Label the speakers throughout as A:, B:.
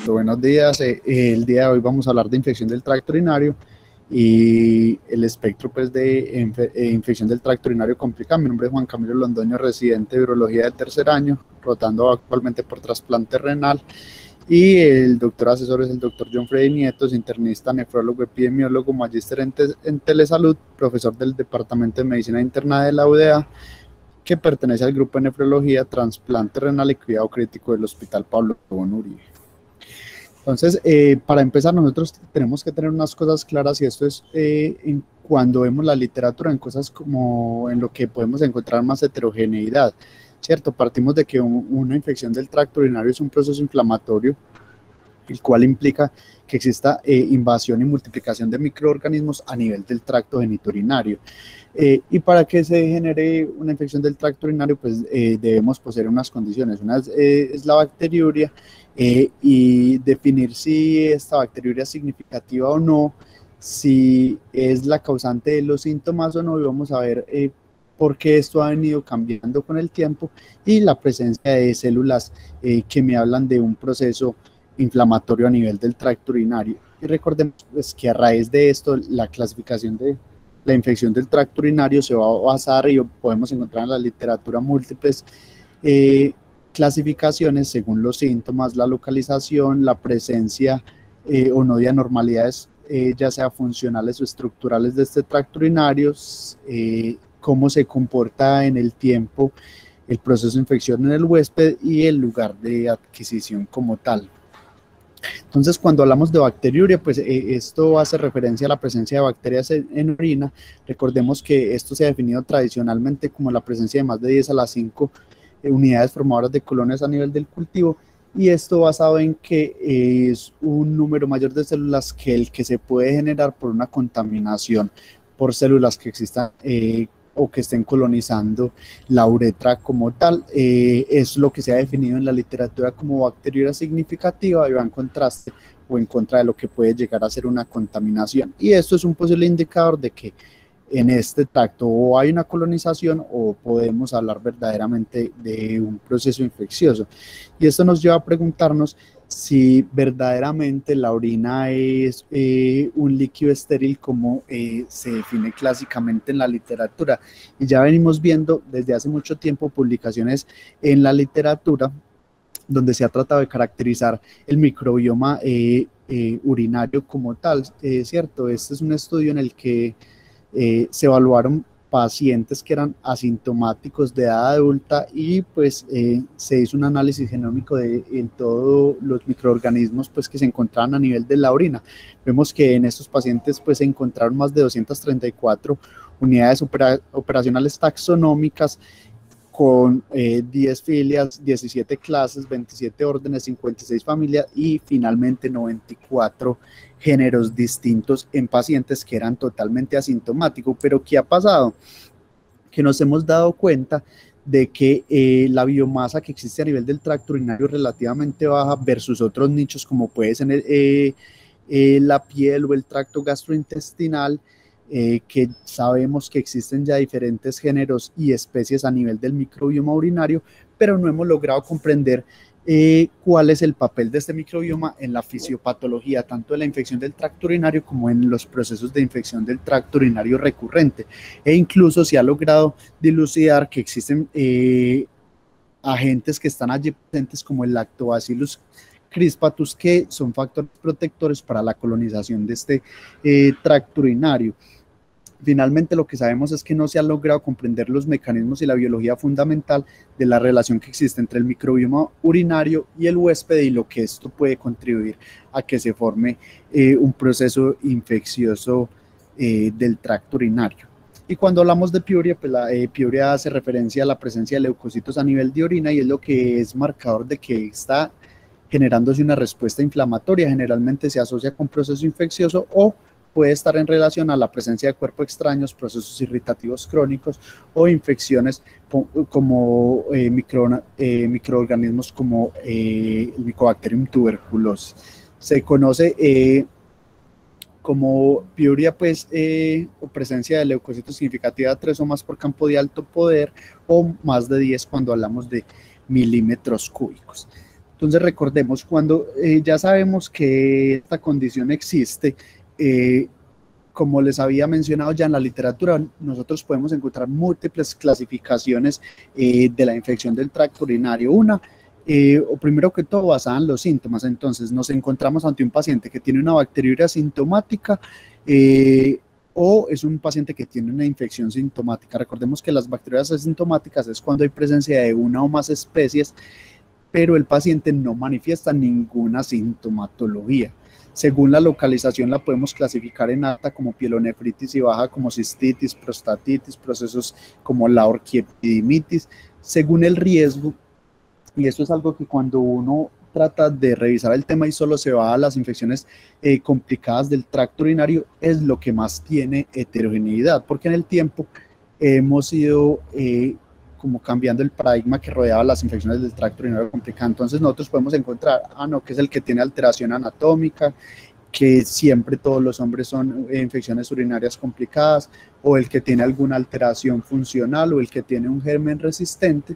A: Listo, buenos días. El día de hoy vamos a hablar de infección del tracto urinario y el espectro pues, de infección del tracto urinario complicado. Mi nombre es Juan Camilo Londoño, residente de urología de tercer año, rotando actualmente por trasplante renal. Y el doctor asesor es el doctor John Freddy Nietos, internista, nefrólogo, epidemiólogo, magíster en telesalud, profesor del Departamento de Medicina Interna de la UDA, que pertenece al grupo de nefrología, trasplante renal y cuidado crítico del Hospital Pablo Tobón Uribe. Entonces, para empezar, nosotros tenemos que tener unas cosas claras, y esto es cuando vemos la literatura, en cosas como en lo que podemos encontrar más heterogeneidad, ¿cierto? Partimos de que una infección del tracto urinario es un proceso inflamatorio, el cual implica que exista invasión y multiplicación de microorganismos a nivel del tracto genitourinario. Y para que se genere una infección del tracto urinario, pues debemos poseer unas condiciones. Una es la bacteriuria, y definir si esta bacteriuria es significativa o no, si es la causante de los síntomas o no, y vamos a ver por qué esto ha venido cambiando con el tiempo, y la presencia de células que me hablan de un proceso inflamatorio a nivel del tracto urinario. Y recordemos pues, que a raíz de esto, la clasificación de la infección del tracto urinario se va a basar, y podemos encontrar en la literatura múltiples clasificaciones según los síntomas, la localización, la presencia o no de anormalidades, ya sea funcionales o estructurales de este tracto urinario, cómo se comporta en el tiempo el proceso de infección en el huésped y el lugar de adquisición como tal. Entonces, cuando hablamos de bacteriuria, pues esto hace referencia a la presencia de bacterias en orina. Recordemos que esto se ha definido tradicionalmente como la presencia de más de 10 a las 5 unidades formadoras de colonias a nivel del cultivo, y esto basado en que es un número mayor de células que el que se puede generar por una contaminación por células que existan o que estén colonizando la uretra como tal. Es lo que se ha definido en la literatura como bacteriuria significativa, y va en contraste o en contra de lo que puede llegar a ser una contaminación. Y esto es un posible indicador de que en este tracto o hay una colonización o podemos hablar verdaderamente de un proceso infeccioso. Y esto nos lleva a preguntarnos si verdaderamente la orina es un líquido estéril como se define clásicamente en la literatura. Y ya venimos viendo desde hace mucho tiempo publicaciones en la literatura donde se ha tratado de caracterizar el microbioma urinario como tal, ¿cierto? Este es un estudio en el que se evaluaron pacientes que eran asintomáticos de edad adulta, y pues se hizo un análisis genómico en todos los microorganismos pues, que se encontraban a nivel de la orina. Vemos que en estos pacientes pues, se encontraron más de 234 unidades operacionales taxonómicas, con 10 filias, 17 clases, 27 órdenes, 56 familias y finalmente 94 géneros distintos en pacientes que eran totalmente asintomáticos. Pero ¿qué ha pasado? Que nos hemos dado cuenta de que la biomasa que existe a nivel del tracto urinario es relativamente baja versus otros nichos como puede ser la piel o el tracto gastrointestinal, que sabemos que existen ya diferentes géneros y especies a nivel del microbioma urinario, pero no hemos logrado comprender cuál es el papel de este microbioma en la fisiopatología, tanto de la infección del tracto urinario como en los procesos de infección del tracto urinario recurrente. E incluso se ha logrado dilucidar que existen agentes que están allí presentes como el Lactobacillus crispatus, que son factores protectores para la colonización de este tracto urinario. Finalmente, lo que sabemos es que no se han logrado comprender los mecanismos y la biología fundamental de la relación que existe entre el microbioma urinario y el huésped, y lo que esto puede contribuir a que se forme un proceso infeccioso del tracto urinario. Y cuando hablamos de piuria, pues la piuria hace referencia a la presencia de leucocitos a nivel de orina, y es lo que es marcador de que está generándose una respuesta inflamatoria. Generalmente se asocia con proceso infeccioso o puede estar en relación a la presencia de cuerpos extraños, procesos irritativos crónicos o infecciones como microorganismos como el Mycobacterium tuberculosis. Se conoce como piuria pues, o presencia de leucocitos significativa 3 o más por campo de alto poder, o más de 10 cuando hablamos de milímetros cúbicos. Entonces recordemos, cuando ya sabemos que esta condición existe, como les había mencionado ya en la literatura, nosotros podemos encontrar múltiples clasificaciones de la infección del tracto urinario. O primero que todo, basada en los síntomas. Entonces, nos encontramos ante un paciente que tiene una bacteriuria asintomática o es un paciente que tiene una infección sintomática. Recordemos que las bacterias asintomáticas es cuando hay presencia de una o más especies, pero el paciente no manifiesta ninguna sintomatología. Según la localización la podemos clasificar en alta como pielonefritis y baja como cistitis, prostatitis, procesos como la orquiepididimitis. Según el riesgo, y esto es algo que cuando uno trata de revisar el tema y solo se va a las infecciones complicadas del tracto urinario, es lo que más tiene heterogeneidad, porque en el tiempo hemos ido como cambiando el paradigma que rodeaba las infecciones del tracto urinario complicado. Entonces nosotros podemos encontrar, que es el que tiene alteración anatómica, que siempre todos los hombres son infecciones urinarias complicadas, o el que tiene alguna alteración funcional, o el que tiene un germen resistente.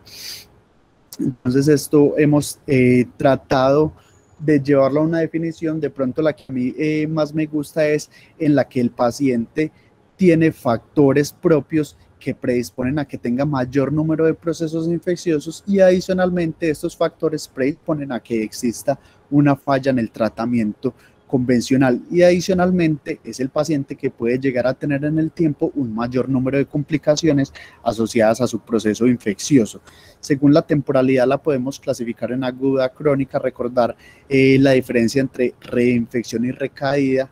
A: Entonces esto hemos tratado de llevarlo a una definición. De pronto la que a mí más me gusta es en la que el paciente tiene factores propios que predisponen a que tenga mayor número de procesos infecciosos, y adicionalmente estos factores predisponen a que exista una falla en el tratamiento convencional, y adicionalmente es el paciente que puede llegar a tener en el tiempo un mayor número de complicaciones asociadas a su proceso infeccioso. Según la temporalidad la podemos clasificar en aguda, crónica. Recordar la diferencia entre reinfección y recaída.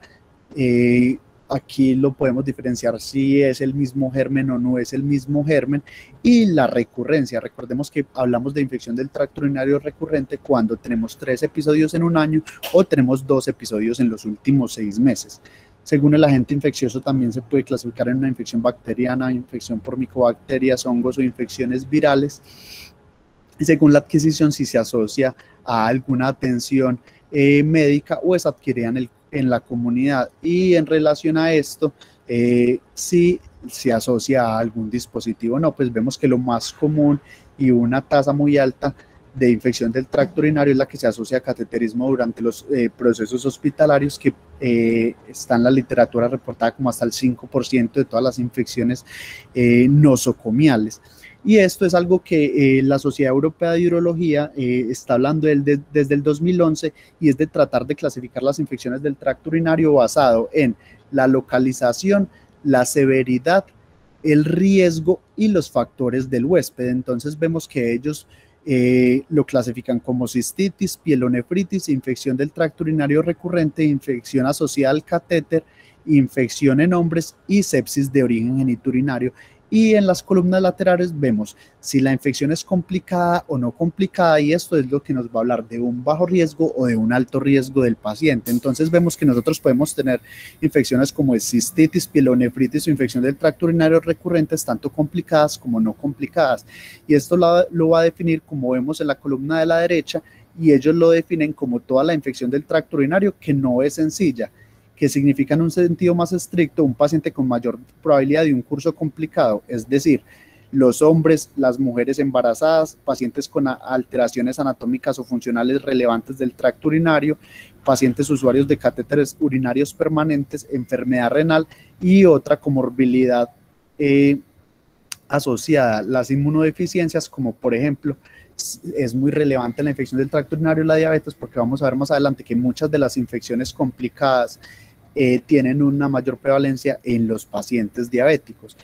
A: Aquí lo podemos diferenciar si es el mismo germen o no es el mismo germen. Y la recurrencia, recordemos que hablamos de infección del tracto urinario recurrente cuando tenemos 3 episodios en un año o tenemos 2 episodios en los últimos 6 meses. Según el agente infeccioso también se puede clasificar en una infección bacteriana, infección por micobacterias, hongos o infecciones virales. Y según la adquisición, si se asocia a alguna atención médica o es adquirida en la comunidad. Y en relación a esto, si se asocia a algún dispositivo o no, pues vemos que lo más común y una tasa muy alta de infección del tracto urinario es la que se asocia a cateterismo durante los procesos hospitalarios, que está en la literatura reportada como hasta el 5% de todas las infecciones nosocomiales. Y esto es algo que la Sociedad Europea de Urología está hablando desde el 2011, y es de tratar de clasificar las infecciones del tracto urinario basado en la localización, la severidad, el riesgo y los factores del huésped. Entonces vemos que ellos lo clasifican como cistitis, pielonefritis, infección del tracto urinario recurrente, infección asociada al catéter, infección en hombres y sepsis de origen genitourinario. Y en las columnas laterales vemos si la infección es complicada o no complicada, y esto es lo que nos va a hablar de un bajo riesgo o de un alto riesgo del paciente. Entonces vemos que nosotros podemos tener infecciones como cistitis, pielonefritis o infección del tracto urinario recurrentes, tanto complicadas como no complicadas. Y esto lo va a definir, como vemos en la columna de la derecha, y ellos lo definen como toda la infección del tracto urinario que no es sencilla, que significa en un sentido más estricto un paciente con mayor probabilidad de un curso complicado, es decir, los hombres, las mujeres embarazadas, pacientes con alteraciones anatómicas o funcionales relevantes del tracto urinario, pacientes usuarios de catéteres urinarios permanentes, enfermedad renal y otra comorbilidad asociada. Las inmunodeficiencias, como por ejemplo, es muy relevante en la infección del tracto urinario la diabetes, porque vamos a ver más adelante que muchas de las infecciones complicadas tienen una mayor prevalencia en los pacientes diabéticos.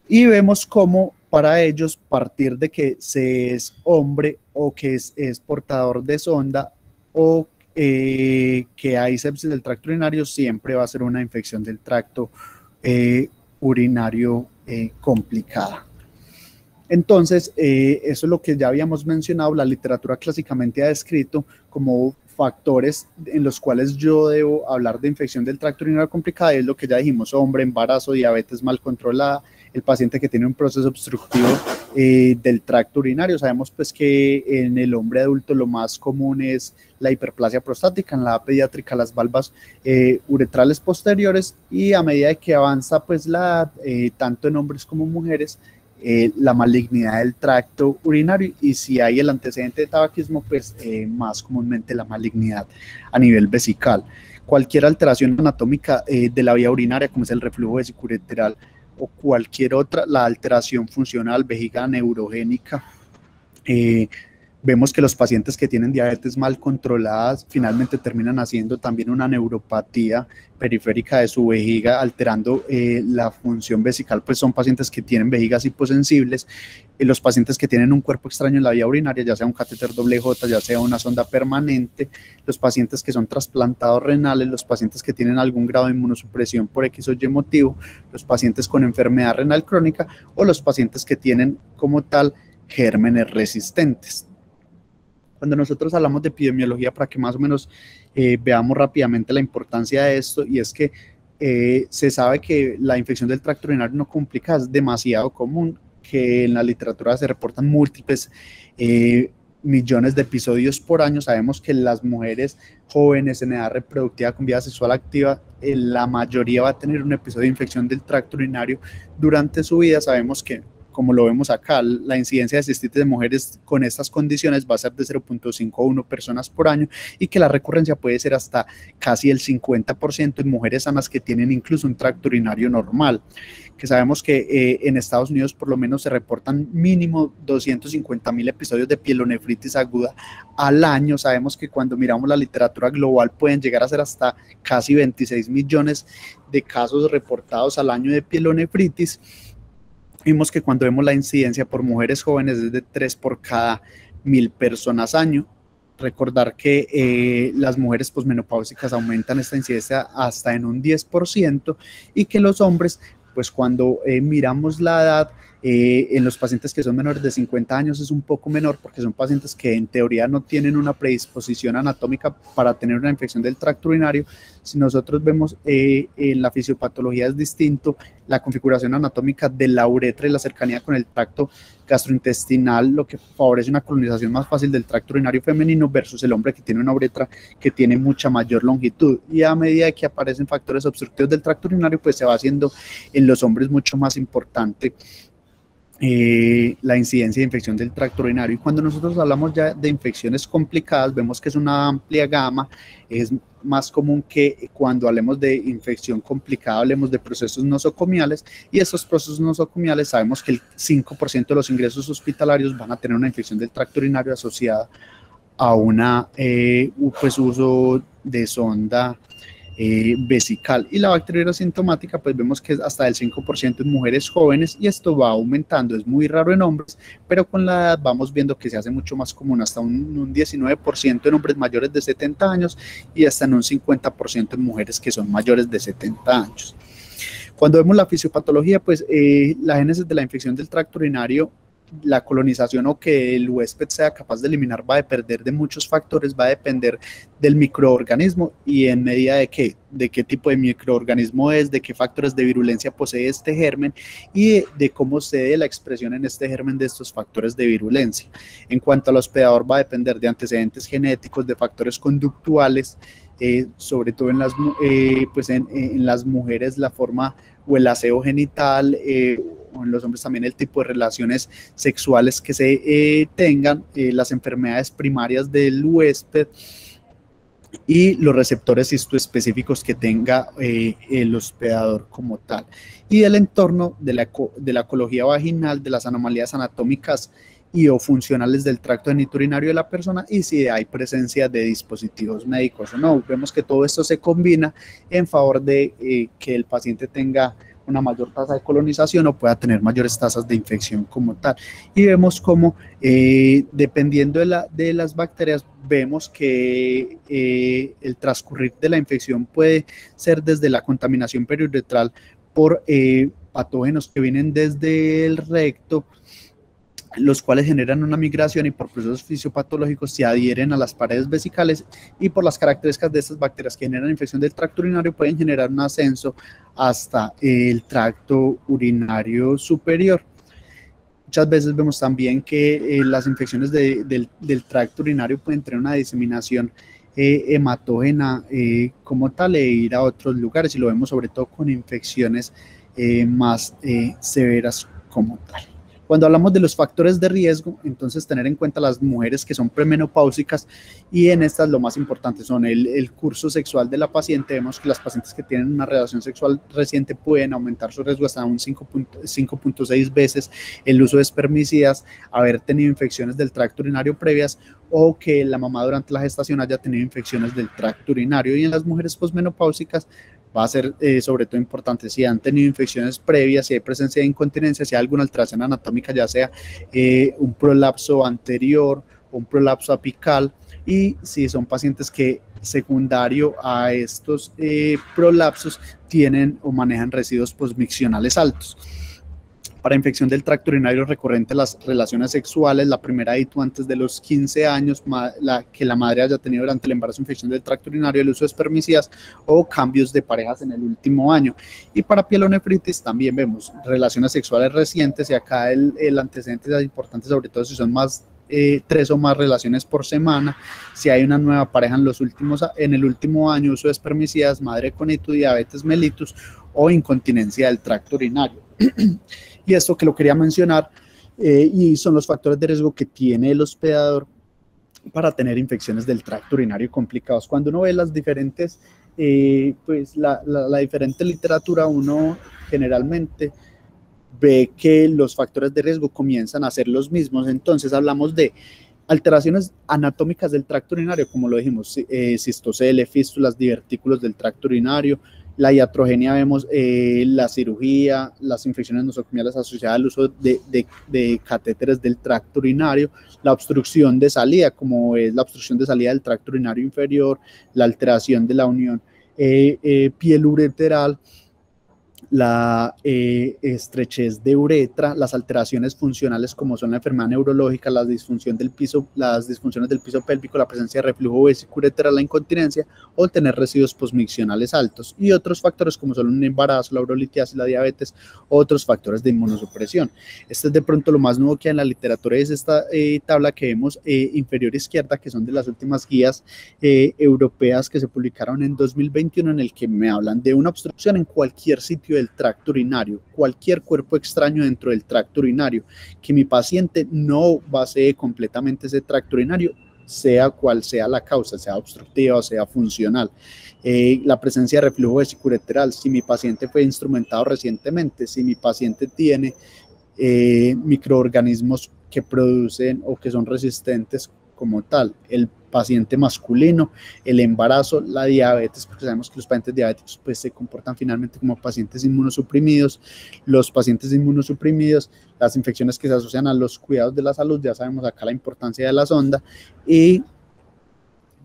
A: Y vemos cómo para ellos, partir de que se es hombre o que es portador de sonda o que hay sepsis del tracto urinario, siempre va a ser una infección del tracto urinario complicada. Entonces, eso es lo que ya habíamos mencionado. La literatura clásicamente ha descrito como factores en los cuales yo debo hablar de infección del tracto urinario complicada, y es lo que ya dijimos: hombre, embarazo, diabetes mal controlada, el paciente que tiene un proceso obstructivo del tracto urinario. Sabemos pues que en el hombre adulto lo más común es la hiperplasia prostática, en la edad pediátrica las valvas uretrales posteriores, y a medida que avanza pues la edad, tanto en hombres como mujeres, la malignidad del tracto urinario, y si hay el antecedente de tabaquismo, pues más comúnmente la malignidad a nivel vesical. Cualquier alteración anatómica de la vía urinaria, como es el reflujo vesiculolateral o cualquier otra, la alteración funcional, vejiga neurogénica, vemos que los pacientes que tienen diabetes mal controladas finalmente terminan haciendo también una neuropatía periférica de su vejiga, alterando la función vesical, pues son pacientes que tienen vejigas hiposensibles. Los pacientes que tienen un cuerpo extraño en la vía urinaria, ya sea un catéter doble J, ya sea una sonda permanente, los pacientes que son trasplantados renales, los pacientes que tienen algún grado de inmunosupresión por X o Y motivo, los pacientes con enfermedad renal crónica o los pacientes que tienen como tal gérmenes resistentes. Cuando nosotros hablamos de epidemiología, para que más o menos veamos rápidamente la importancia de esto, y es que se sabe que la infección del tracto urinario no complicada es demasiado común, que en la literatura se reportan múltiples millones de episodios por año. Sabemos que las mujeres jóvenes en edad reproductiva con vida sexual activa, la mayoría va a tener un episodio de infección del tracto urinario durante su vida. Sabemos que, como lo vemos acá, la incidencia de cistitis de mujeres con estas condiciones va a ser de 0.51 personas por año, y que la recurrencia puede ser hasta casi el 50% en mujeres sanas que tienen incluso un tracto urinario normal. Que sabemos que en Estados Unidos por lo menos se reportan mínimo 250.000 episodios de pielonefritis aguda al año. Sabemos que cuando miramos la literatura global pueden llegar a ser hasta casi 26 millones de casos reportados al año de pielonefritis. Vimos que cuando vemos la incidencia por mujeres jóvenes es de 3 por cada 1.000 personas año. Recordar que las mujeres posmenopáusicas aumentan esta incidencia hasta en un 10%, y que los hombres, pues cuando miramos la edad, en los pacientes que son menores de 50 años es un poco menor, porque son pacientes que en teoría no tienen una predisposición anatómica para tener una infección del tracto urinario. Si nosotros vemos en la fisiopatología es distinto la configuración anatómica de la uretra y la cercanía con el tracto gastrointestinal, lo que favorece una colonización más fácil del tracto urinario femenino versus el hombre que tiene una uretra que tiene mucha mayor longitud, y a medida que aparecen factores obstructivos del tracto urinario, pues se va haciendo en los hombres mucho más importante la incidencia de infección del tracto urinario. Y cuando nosotros hablamos ya de infecciones complicadas, vemos que es una amplia gama. Es más común que cuando hablemos de infección complicada hablemos de procesos nosocomiales, y estos procesos nosocomiales sabemos que el 5% de los ingresos hospitalarios van a tener una infección del tracto urinario asociada a una pues uso de sonda vesical. Y la bacteriuria sintomática, pues vemos que es hasta el 5% en mujeres jóvenes, y esto va aumentando. Es muy raro en hombres, pero con la edad vamos viendo que se hace mucho más común, hasta un 19% en hombres mayores de 70 años y hasta en un 50% en mujeres que son mayores de 70 años. Cuando vemos la fisiopatología, pues la génesis de la infección del tracto urinario, la colonización o que el huésped sea capaz de eliminar va a depender de muchos factores, va a depender del microorganismo, y en medida de qué tipo de microorganismo es, de qué factores de virulencia posee este germen, y de cómo se dé la expresión en este germen de estos factores de virulencia. En cuanto al hospedador, va a depender de antecedentes genéticos, de factores conductuales, sobre todo pues en las mujeres la forma o el aseo genital, o en los hombres también el tipo de relaciones sexuales que se tengan, las enfermedades primarias del huésped y los receptores histoespecíficos que tenga el hospedador como tal, y del entorno de la ecología vaginal, de las anomalías anatómicas y o funcionales del tracto genitourinario de la persona, y si hay presencia de dispositivos médicos o no. Vemos que todo esto se combina en favor de que el paciente tenga una mayor tasa de colonización o pueda tener mayores tasas de infección como tal. Y vemos cómo, dependiendo de las bacterias, vemos que el transcurrir de la infección puede ser desde la contaminación periuretral por patógenos que vienen desde el recto, los cuales generan una migración y por procesos fisiopatológicos se adhieren a las paredes vesicales, y por las características de estas bacterias que generan infección del tracto urinario pueden generar un ascenso hasta el tracto urinario superior. Muchas veces vemos también que las infecciones del tracto urinario pueden tener una diseminación hematógena como tal, e ir a otros lugares, y lo vemos sobre todo con infecciones más severas como tal. Cuando hablamos de los factores de riesgo, entonces tener en cuenta las mujeres que son premenopáusicas, y en estas lo más importante son el curso sexual de la paciente. Vemos que las pacientes que tienen una relación sexual reciente pueden aumentar su riesgo hasta un 5.6 veces, el uso de espermicidas, haber tenido infecciones del tracto urinario previas, o que la mamá durante la gestación haya tenido infecciones del tracto urinario. Y en las mujeres posmenopáusicas va a ser sobre todo importante si han tenido infecciones previas, si hay presencia de incontinencia, si hay alguna alteración anatómica, ya sea un prolapso anterior o un prolapso apical, y si son pacientes que secundario a estos prolapsos tienen o manejan residuos posmiccionales altos. Para infección del tracto urinario recurrente, las relaciones sexuales, la primera ito antes de los 15 años, que la madre haya tenido durante el embarazo infección del tracto urinario, el uso de espermicidas o cambios de parejas en el último año. Y para pielonefritis también vemos relaciones sexuales recientes, y acá el antecedente es importante, sobre todo si son más 3 o más relaciones por semana, si hay una nueva pareja en el último año, uso de espermicidas, madre con ito, diabetes mellitus o incontinencia del tracto urinario. Y esto que lo quería mencionar, y son los factores de riesgo que tiene el hospedador para tener infecciones del tracto urinario complicados. Cuando uno ve las diferentes, pues la diferente literatura, uno generalmente ve que los factores de riesgo comienzan a ser los mismos. Entonces hablamos de alteraciones anatómicas del tracto urinario, como lo dijimos, cistocele, fístulas, divertículos del tracto urinario. La iatrogenia, vemos la cirugía, las infecciones nosocomiales asociadas al uso de catéteres del tracto urinario, la obstrucción de salida, como es la obstrucción de salida del tracto urinario inferior, la alteración de la unión pielureteral, la estrechez de uretra, las alteraciones funcionales como son la enfermedad neurológica, las disfunciones del piso pélvico, la presencia de reflujo vesicoureteral, la incontinencia o tener residuos posmiccionales altos, y otros factores como son un embarazo, la urolitiasis, la diabetes, otros factores de inmunosupresión. Este es de pronto lo más nuevo que hay en la literatura, es esta tabla que vemos inferior izquierda, que son de las últimas guías europeas que se publicaron en 2021, en el que me hablan de una obstrucción en cualquier sitio del tracto urinario, cualquier cuerpo extraño dentro del tracto urinario, que mi paciente no vacíe completamente ese tracto urinario, sea cual sea la causa, sea obstructiva o sea funcional. La presencia de reflujo vesicoureteral, si mi paciente fue instrumentado recientemente, si mi paciente tiene microorganismos que producen o que son resistentes como tal, el paciente masculino, el embarazo, la diabetes, porque sabemos que los pacientes diabéticos pues se comportan finalmente como pacientes inmunosuprimidos, los pacientes inmunosuprimidos, las infecciones que se asocian a los cuidados de la salud, ya sabemos acá la importancia de la sonda, y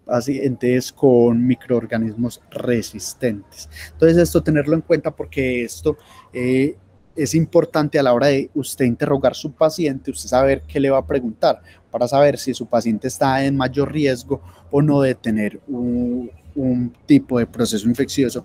A: pacientes con microorganismos resistentes. Entonces esto tenerlo en cuenta, porque esto es importante a la hora de usted interrogar a su paciente, usted saber qué le va a preguntar, para saber si su paciente está en mayor riesgo o no de tener un tipo de proceso infeccioso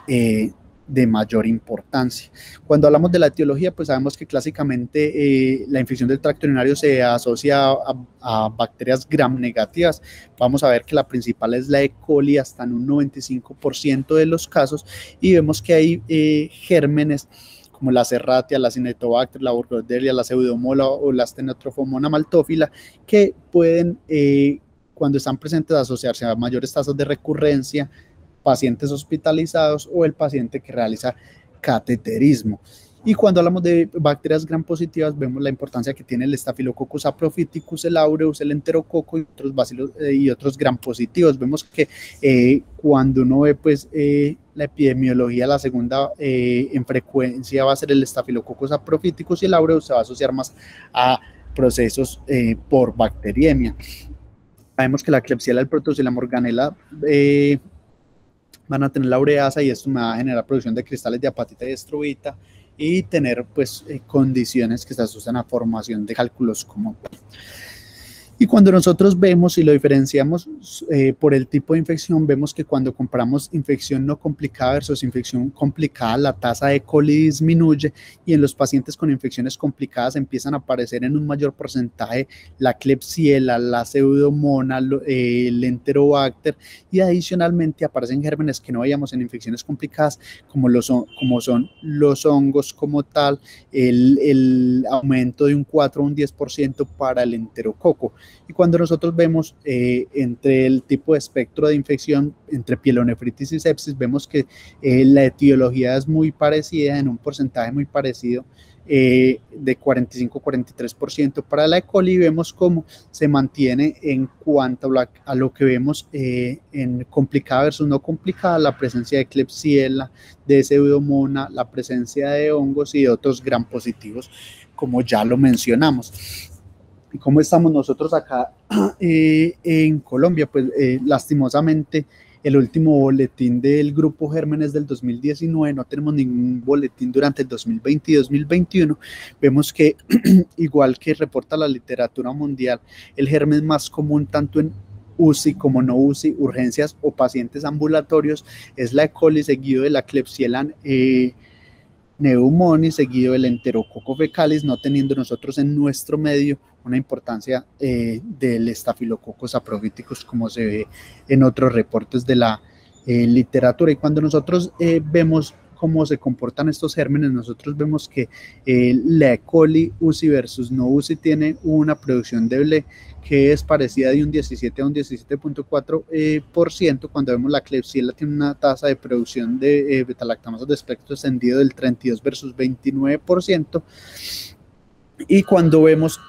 A: de mayor importancia. Cuando hablamos de la etiología, pues sabemos que clásicamente la infección del tracto urinario se asocia a bacterias gram negativas. Vamos a ver que la principal es la E. coli hasta en un 95% de los casos, y vemos que hay gérmenes como la Serratia, la Cinetobacter, la Burkholderia, la Pseudomonas o la Stenotrophomonas maltophilia, que pueden, cuando están presentes, asociarse a mayores tasas de recurrencia, pacientes hospitalizados o el paciente que realiza cateterismo. Y cuando hablamos de bacterias gram positivas, vemos la importancia que tiene el Staphylococcus saprophyticus, el aureus, el enterococo y otros bacilos y otros gram positivos. Vemos que cuando uno ve pues la epidemiología, la segunda en frecuencia va a ser el Staphylococcus saprophyticus, y el aureus se va a asociar más a procesos por bacteriemia. Sabemos que la Klebsiella, el Protozoa y la Morganella van a tener la ureasa, y esto me va a generar producción de cristales de apatita y estrobita, y tener pues condiciones que se asocian a formación de cálculos como tal. Y cuando nosotros vemos y lo diferenciamos por el tipo de infección, vemos que cuando comparamos infección no complicada versus infección complicada, la tasa de E. coli disminuye y en los pacientes con infecciones complicadas empiezan a aparecer en un mayor porcentaje la Klebsiella, la Pseudomonas, el Enterobacter, y adicionalmente aparecen gérmenes que no veíamos en infecciones complicadas, como son los hongos como tal, el aumento de un 4 o un 10% para el enterococo. Y cuando nosotros vemos entre el tipo de espectro de infección, entre pielonefritis y sepsis, vemos que la etiología es muy parecida, en un porcentaje muy parecido, de 45-43% para la E. coli. Vemos cómo se mantiene en cuanto a lo que vemos en complicada versus no complicada, la presencia de Klebsiella, de Pseudomonas, la presencia de hongos y de otros gram positivos, como ya lo mencionamos. ¿Y cómo estamos nosotros acá en Colombia? Pues lastimosamente el último boletín del Grupo Gérmenes del 2019, no tenemos ningún boletín durante el 2020 y 2021. Vemos que, igual que reporta la literatura mundial, el germen más común tanto en UCI como no UCI, urgencias o pacientes ambulatorios, es la E. coli, seguido de la Klebsiella pneumoniae, seguido del Enterococo fecalis, no teniendo nosotros en nuestro medio una importancia del Staphylococcus saprophyticus, como se ve en otros reportes de la literatura. Y cuando nosotros vemos cómo se comportan estos gérmenes, nosotros vemos que la E. coli UCI versus no UCI tiene una producción de que es parecida de un 17 a un 17.4%, cuando vemos la Klebsiella tiene una tasa de producción de beta-lactamasos de espectro extendido del 32 versus 29%, y cuando vemos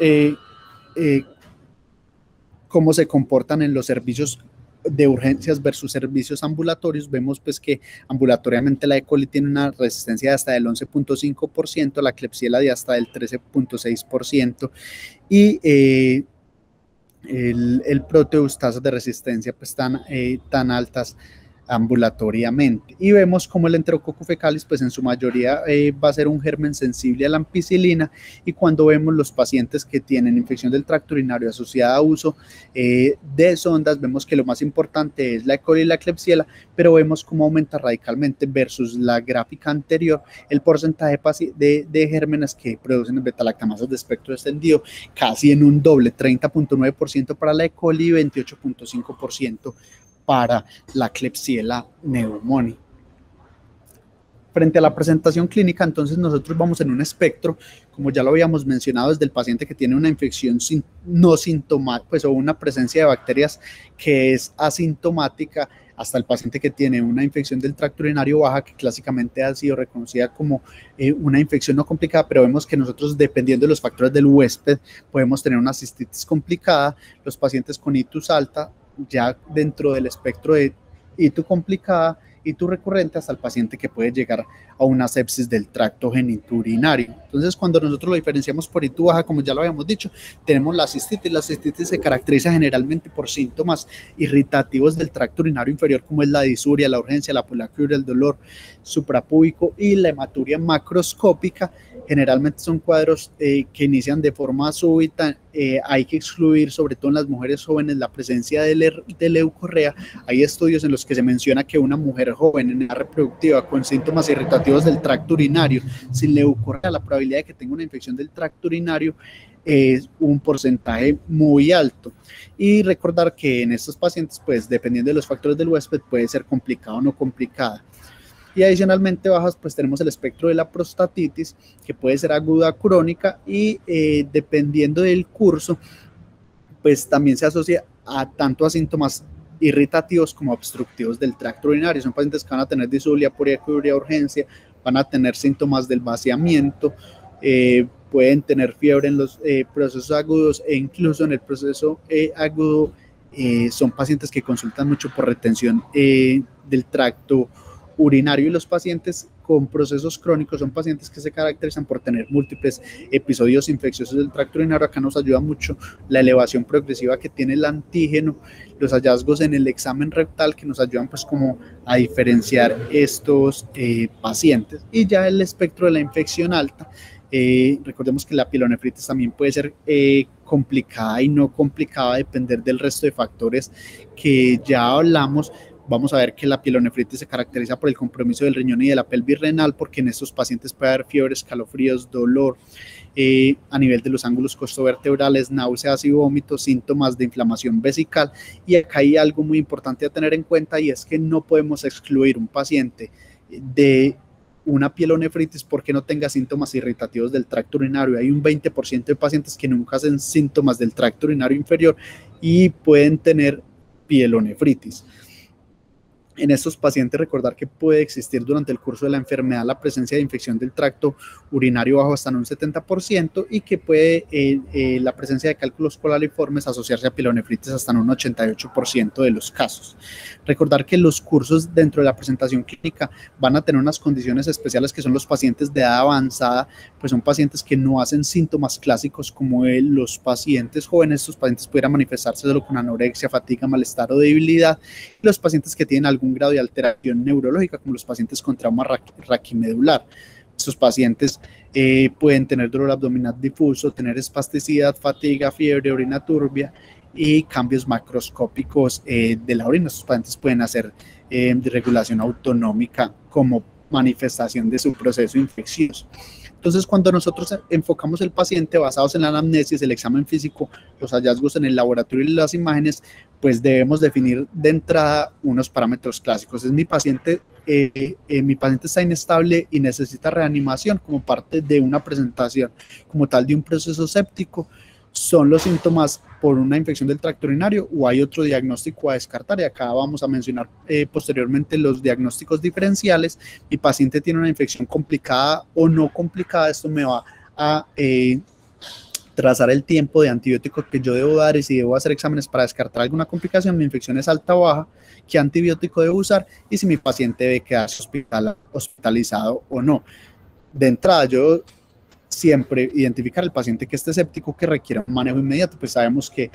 A: cómo se comportan en los servicios de urgencias versus servicios ambulatorios, vemos pues que ambulatoriamente la E. coli tiene una resistencia de hasta del 11.5%, la Klebsiella de hasta del 13.6%, y el Proteus tasas de resistencia pues tan altas ambulatoriamente. Y vemos como el Enterococcus fecalis pues en su mayoría va a ser un germen sensible a la ampicilina, y cuando vemos los pacientes que tienen infección del tracto urinario asociada a uso de sondas, vemos que lo más importante es la E. coli y la Klebsiella, pero vemos cómo aumenta radicalmente versus la gráfica anterior el porcentaje de gérmenes que producen beta-lactamasos de espectro extendido, casi en un doble, 30.9% para la E. coli y 28.5% para la Klebsiella pneumoniae. Frente a la presentación clínica, entonces nosotros vamos en un espectro, como ya lo habíamos mencionado, desde el paciente que tiene una infección no sintomática, pues, o una presencia de bacterias que es asintomática, hasta el paciente que tiene una infección del tracto urinario baja, que clásicamente ha sido reconocida como una infección no complicada, pero vemos que nosotros, dependiendo de los factores del huésped, podemos tener una cistitis complicada. Los pacientes con itus alta, ya dentro del espectro de ITU complicada, ITU recurrente, hasta el paciente que puede llegar a una sepsis del tracto genitourinario. Entonces, cuando nosotros lo diferenciamos por ITU baja, como ya lo habíamos dicho, tenemos la cistitis. La cistitis se caracteriza generalmente por síntomas irritativos del tracto urinario inferior, como es la disuria, la urgencia, la poliacuria, el dolor suprapúbico y la hematuria macroscópica. Generalmente son cuadros que inician de forma súbita. Hay que excluir, sobre todo en las mujeres jóvenes, la presencia de leucorrea. Hay estudios en los que se menciona que una mujer joven en edad reproductiva con síntomas irritativos del tracto urinario sin leucorrea, la probabilidad de que tenga una infección del tracto urinario es un porcentaje muy alto. Y recordar que en estos pacientes, pues dependiendo de los factores del huésped, puede ser complicada o no complicada. Y adicionalmente bajas, pues tenemos el espectro de la prostatitis, que puede ser aguda, crónica, y dependiendo del curso, pues también se asocia tanto a síntomas irritativos como obstructivos del tracto urinario. Son pacientes que van a tener disuria, poliacuria, urgencia, van a tener síntomas del vaciamiento, pueden tener fiebre en los procesos agudos, e incluso en el proceso agudo son pacientes que consultan mucho por retención del tracto urinario. Y los pacientes con procesos crónicos son pacientes que se caracterizan por tener múltiples episodios infecciosos del tracto urinario. Acá nos ayuda mucho la elevación progresiva que tiene el antígeno, los hallazgos en el examen rectal, que nos ayudan pues como a diferenciar estos pacientes. Y ya el espectro de la infección alta, Recordemos que la pielonefritis también puede ser complicada y no complicada a depender del resto de factores que ya hablamos. Vamos a ver que la pielonefritis se caracteriza por el compromiso del riñón y de la pelvis renal, porque en estos pacientes puede haber fiebre, escalofríos, dolor a nivel de los ángulos costovertebrales, náuseas y vómitos, síntomas de inflamación vesical. Y acá hay algo muy importante a tener en cuenta, y es que no podemos excluir un paciente de una pielonefritis porque no tenga síntomas irritativos del tracto urinario. Hay un 20% de pacientes que nunca hacen síntomas del tracto urinario inferior y pueden tener pielonefritis. En estos pacientes, recordar que puede existir durante el curso de la enfermedad la presencia de infección del tracto urinario bajo hasta en un 70%, y que puede la presencia de cálculos colariformes asociarse a pielonefritis hasta en un 88% de los casos. Recordar que los cursos dentro de la presentación clínica van a tener unas condiciones especiales, que son los pacientes de edad avanzada, pues son pacientes que no hacen síntomas clásicos como los pacientes jóvenes. Estos pacientes pudieran manifestarse solo con anorexia, fatiga, malestar o debilidad. Y los pacientes que tienen algún grado de alteración neurológica, como los pacientes con trauma raquimedular. Estos pacientes pueden tener dolor abdominal difuso, tener espasticidad, fatiga, fiebre, orina turbia y cambios macroscópicos de la orina. Estos pacientes pueden hacer regulación autonómica como manifestación de su proceso infeccioso. Entonces, cuando nosotros enfocamos el paciente basados en la anamnesis, el examen físico, los hallazgos en el laboratorio y las imágenes, pues debemos definir de entrada unos parámetros clásicos. Es mi paciente está inestable y necesita reanimación como parte de una presentación como tal de un proceso séptico. ¿Son los síntomas por una infección del tracto urinario o hay otro diagnóstico a descartar? Y acá vamos a mencionar posteriormente los diagnósticos diferenciales. Mi paciente tiene una infección complicada o no complicada. Esto me va a trazar el tiempo de antibióticos que yo debo dar, y si debo hacer exámenes para descartar alguna complicación, mi infección es alta o baja, qué antibiótico debo usar y si mi paciente debe quedarse hospitalizado o no. De entrada, yo siempre identificar el paciente que esté séptico, que requiera un manejo inmediato. Pues sabemos que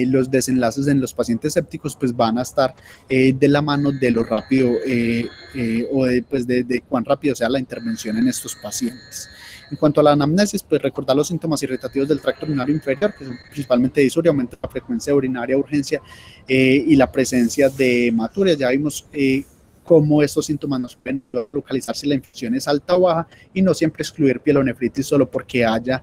A: los desenlaces en los pacientes sépticos pues van a estar de la mano de lo rápido o de cuán rápido sea la intervención en estos pacientes. En cuanto a la anamnesis, pues recordar los síntomas irritativos del tracto urinario inferior, que son principalmente disuria, aumento de la frecuencia urinaria, urgencia y la presencia de hematuria. Ya vimos cómo estos síntomas nos pueden localizar si la infección es alta o baja, y no siempre excluir pielonefritis solo porque haya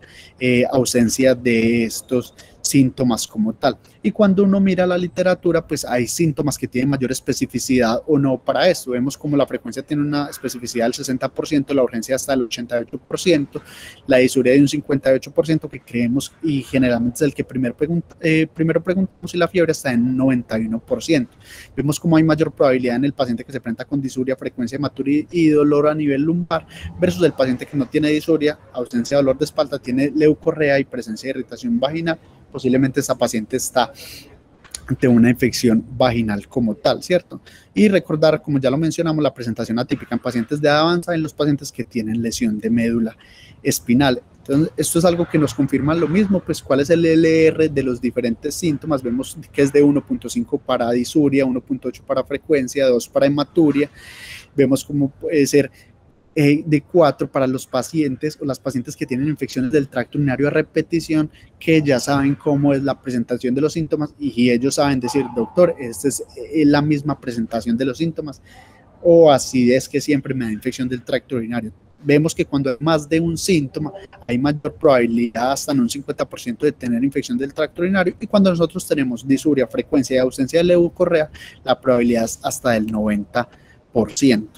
A: ausencia de estos síntomas como tal. Y cuando uno mira la literatura, pues hay síntomas que tienen mayor especificidad o no para esto. Vemos como la frecuencia tiene una especificidad del 60%, la urgencia hasta el 88%, la disuria de un 58%, que creemos y generalmente es el que primero preguntamos, y la fiebre está en 91%. Vemos como hay mayor probabilidad en el paciente que se presenta con disuria, frecuencia de hematuria y dolor a nivel lumbar, versus el paciente que no tiene disuria, ausencia de dolor de espalda, tiene leucorrea y presencia de irritación vaginal. Posiblemente esta paciente está ante una infección vaginal como tal, ¿cierto? Y recordar, como ya lo mencionamos, la presentación atípica en pacientes de edad avanzada y en los pacientes que tienen lesión de médula espinal. Entonces, esto es algo que nos confirma lo mismo, pues cuál es el LR de los diferentes síntomas. Vemos que es de 1.5 para disuria, 1.8 para frecuencia, 2 para hematuria. Vemos cómo puede ser de 4 para los pacientes o las pacientes que tienen infecciones del tracto urinario a repetición, que ya saben cómo es la presentación de los síntomas y ellos saben decir, doctor, esta es la misma presentación de los síntomas, o así es que siempre me da infección del tracto urinario. Vemos que cuando hay más de un síntoma hay mayor probabilidad, hasta en un 50%, de tener infección del tracto urinario, y cuando nosotros tenemos disuria, frecuencia y ausencia de leucorrea, la probabilidad es hasta del 90%.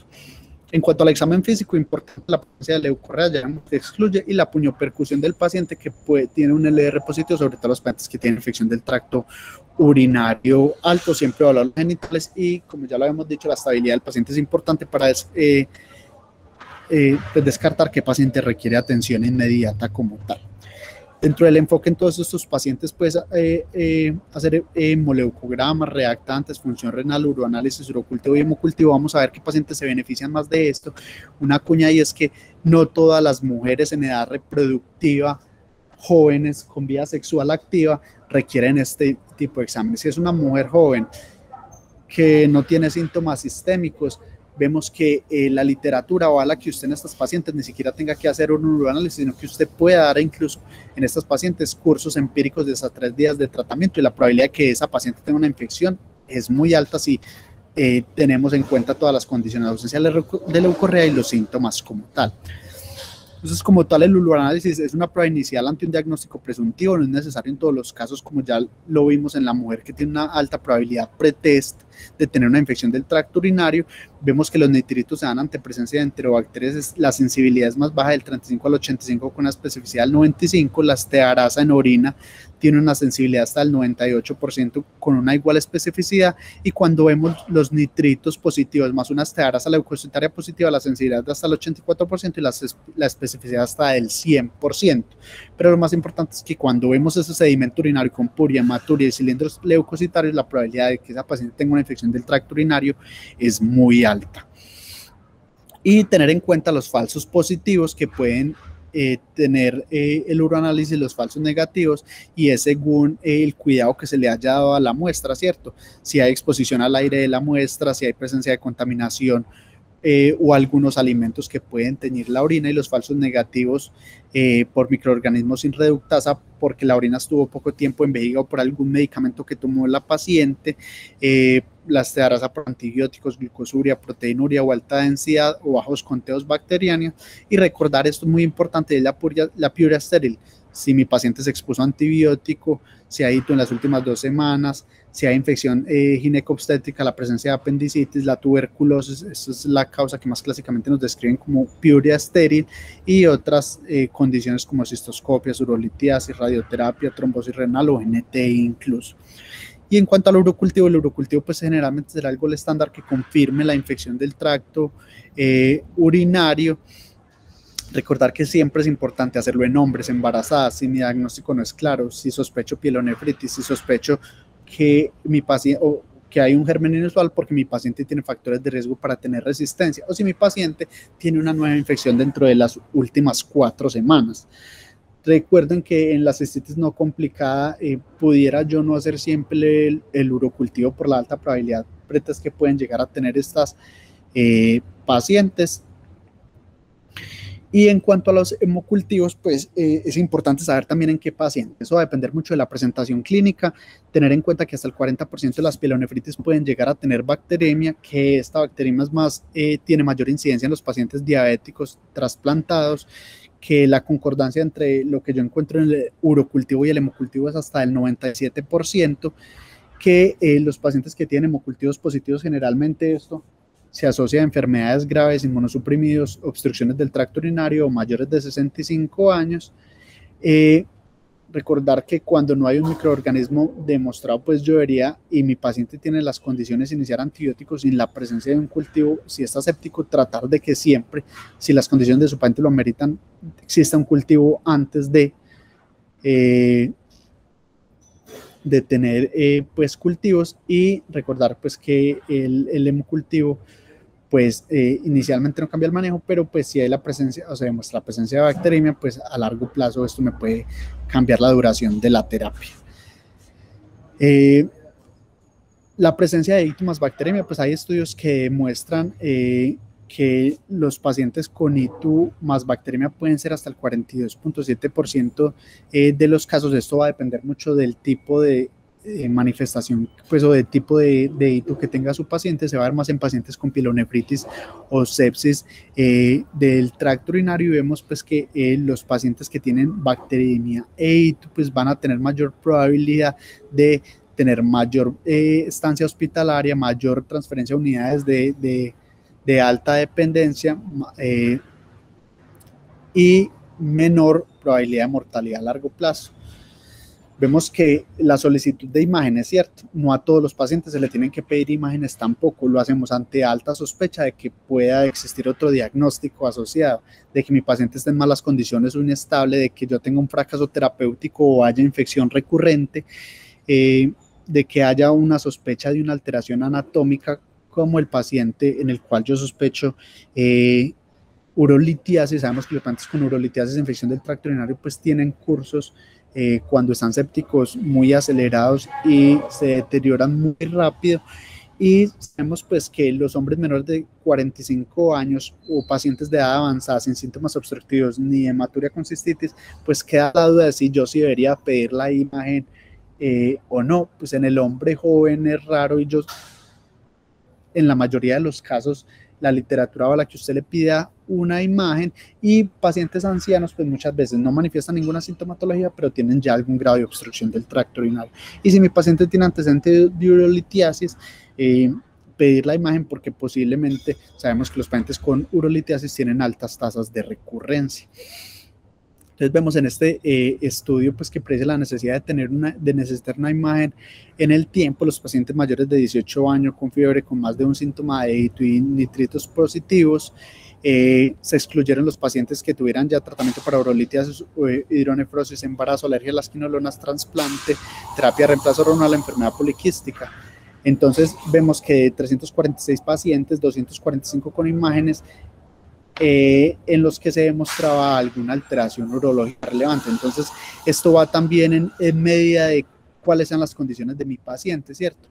A: En cuanto al examen físico, importante la presencia de leucorrea, ya se excluye, y la puniopercusión del paciente que tiene un LR positivo, sobre todo los pacientes que tienen infección del tracto urinario alto, siempre evaluar los genitales, y como ya lo habíamos dicho, la estabilidad del paciente es importante para pues descartar qué paciente requiere atención inmediata como tal. Dentro del enfoque en todos estos pacientes, pues hacer hemoleucogramas, reactantes, función renal, uroanálisis, urocultivo y hemocultivo. Vamos a ver qué pacientes se benefician más de esto. Una cuña ahí es que no todas las mujeres en edad reproductiva, jóvenes con vida sexual activa, requieren este tipo de exámenes. Si es una mujer joven que no tiene síntomas sistémicos, vemos que la literatura avala que usted en estas pacientes ni siquiera tenga que hacer un uroanálisis, sino que usted pueda dar incluso en estas pacientes cursos empíricos de hasta 3 días de tratamiento, y la probabilidad de que esa paciente tenga una infección es muy alta si tenemos en cuenta todas las condiciones, la ausencia de leucorrea y los síntomas como tal. Entonces, como tal, el uroanálisis es una prueba inicial ante un diagnóstico presuntivo, no es necesario en todos los casos, como ya lo vimos en la mujer que tiene una alta probabilidad pretest de tener una infección del tracto urinario. Vemos que los nitritos se dan ante presencia de enterobacterias, la sensibilidad es más baja del 35 al 85 con una especificidad del 95, la estearasa en orina tiene una sensibilidad hasta el 98% con una igual especificidad, y cuando vemos los nitritos positivos más una estearasa leucocitaria positiva, la sensibilidad de hasta el 84% y la especificidad hasta el 100%. Pero lo más importante es que cuando vemos ese sedimento urinario con puria, hematuria y cilindros leucocitarios, la probabilidad de que esa paciente tenga una infección del tracto urinario es muy alta. Y tener en cuenta los falsos positivos que pueden tener el uroanálisis, los falsos negativos, y es según el cuidado que se le haya dado a la muestra, ¿cierto? Si hay exposición al aire de la muestra, si hay presencia de contaminación o algunos alimentos que pueden teñir la orina, y los falsos negativos por microorganismos sin reductasa, porque la orina estuvo poco tiempo en vejiga o por algún medicamento que tomó la paciente, la estearasa por antibióticos, glucosuria, proteinuria o alta densidad o bajos conteos bacterianos. Y recordar, esto es muy importante, es la piuria estéril. Si mi paciente se expuso a antibiótico, si ha ido en las últimas 2 semanas, si hay infección ginecobstétrica, la presencia de apendicitis, la tuberculosis, esa es la causa que más clásicamente nos describen como piuria estéril, y otras condiciones como cistoscopias, urolitiasis, radioterapia, trombosis renal o NTI incluso. Y en cuanto al urocultivo, el urocultivo pues generalmente será el gol estándar que confirme la infección del tracto urinario. Recordar que siempre es importante hacerlo en hombres, embarazadas, si mi diagnóstico no es claro, si sospecho pielonefritis, si sospecho que mi paciente o que hay un germen inusual porque mi paciente tiene factores de riesgo para tener resistencia, o si mi paciente tiene una nueva infección dentro de las últimas 4 semanas. Recuerden que en la cistitis no complicada pudiera yo no hacer siempre el urocultivo por la alta probabilidad pretest que pueden llegar a tener estas pacientes. Y en cuanto a los hemocultivos, pues es importante saber también en qué paciente. Eso va a depender mucho de la presentación clínica, tener en cuenta que hasta el 40% de las pielonefritis pueden llegar a tener bacteremia, que esta bacteremia es más, tiene mayor incidencia en los pacientes diabéticos trasplantados, que la concordancia entre lo que yo encuentro en el urocultivo y el hemocultivo es hasta el 97%, que los pacientes que tienen hemocultivos positivos, generalmente esto se asocia a enfermedades graves, inmunosuprimidos, obstrucciones del tracto urinario o mayores de 65 años. Recordar que cuando no hay un microorganismo demostrado, pues yo debería, y mi paciente tiene las condiciones de iniciar antibióticos sin la presencia de un cultivo, si está séptico, tratar de que siempre, si las condiciones de su paciente lo ameritan, exista un cultivo antes de tener pues cultivos. Y recordar pues que el hemocultivo pues inicialmente no cambia el manejo, pero pues si hay la presencia, o sea, demuestra la presencia de bacteremia, pues a largo plazo esto me puede cambiar la duración de la terapia. La presencia de ITU más bacteremia, pues hay estudios que demuestran que los pacientes con ITU más bacteremia pueden ser hasta el 42.7% de los casos. Esto va a depender mucho del tipo de manifestación, pues, o de tipo de ITU que tenga su paciente. Se va a ver más en pacientes con pielonefritis o sepsis del tracto urinario, y vemos pues que los pacientes que tienen bacteremia e ITU pues van a tener mayor probabilidad de tener mayor estancia hospitalaria, mayor transferencia a unidades de alta dependencia y menor probabilidad de mortalidad a largo plazo. Vemos que la solicitud de imágenes, ¿cierto? No a todos los pacientes se le tienen que pedir imágenes tampoco, lo hacemos ante alta sospecha de que pueda existir otro diagnóstico asociado, de que mi paciente esté en malas condiciones o inestable, de que yo tenga un fracaso terapéutico o haya infección recurrente, de que haya una sospecha de una alteración anatómica, como el paciente en el cual yo sospecho urolitiasis. Sabemos que los pacientes con urolitiasis, infección del tracto urinario, pues tienen cursos cuando están sépticos muy acelerados y se deterioran muy rápido, Y sabemos pues que los hombres menores de 45 años o pacientes de edad avanzada sin síntomas obstructivos ni hematuria con cistitis, pues queda la duda de si yo sí debería pedir la imagen o no. Pues en el hombre joven es raro y yo, en la mayoría de los casos, la literatura va la que usted le pida una imagen, y pacientes ancianos pues muchas veces no manifiestan ninguna sintomatología, pero tienen ya algún grado de obstrucción del tracto urinario. Y si mi paciente tiene antecedentes de urolitiasis, pedir la imagen, porque posiblemente sabemos que los pacientes con urolitiasis tienen altas tasas de recurrencia. Entonces vemos en este estudio pues que predice la necesidad de necesitar una imagen en el tiempo. Los pacientes mayores de 18 años con fiebre, con más de un síntoma de nitritos positivos, se excluyeron los pacientes que tuvieran ya tratamiento para urolitiasis, hidronefrosis, embarazo, alergia a las quinolonas, trasplante, terapia de reemplazo hormonal, enfermedad poliquística. Entonces vemos que de 346 pacientes, 245 con imágenes, en los que se demostraba alguna alteración urológica relevante. Entonces, esto va también en medida de cuáles sean las condiciones de mi paciente, ¿cierto?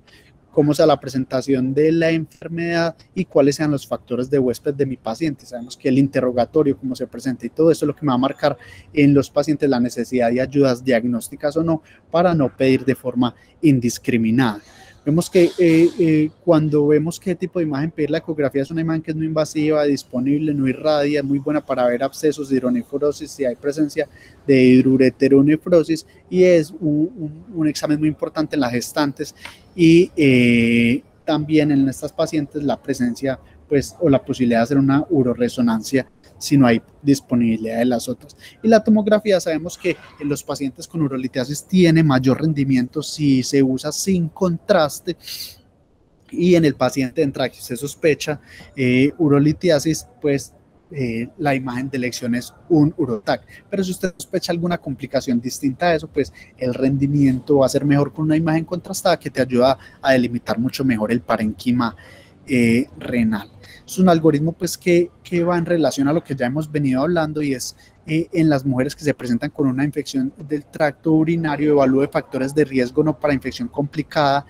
A: Cómo sea la presentación de la enfermedad y cuáles sean los factores de huésped de mi paciente. Sabemos que el interrogatorio, cómo se presenta y todo eso es lo que me va a marcar en los pacientes la necesidad de ayudas diagnósticas o no, para no pedir de forma indiscriminada. Vemos que cuando vemos qué tipo de imagen pedir, la ecografía es una imagen que es no invasiva, disponible, no irradia, muy buena para ver abscesos de hidronefrosis, si hay presencia de hidroureteronefrosis, y es un examen muy importante en las gestantes, y también en estas pacientes la presencia pues o la posibilidad de hacer una uroresonancia si no hay disponibilidad de las otras. Y la tomografía, sabemos que en los pacientes con urolitiasis tiene mayor rendimiento si se usa sin contraste, y en el paciente en que se sospecha urolitiasis, pues la imagen de elección es un urotac. Pero si usted sospecha alguna complicación distinta a eso, pues el rendimiento va a ser mejor con una imagen contrastada que te ayuda a delimitar mucho mejor el parénquima renal. Es un algoritmo pues que va en relación a lo que ya hemos venido hablando, y es en las mujeres que se presentan con una infección del tracto urinario, evalúe factores de riesgo no para infección complicada,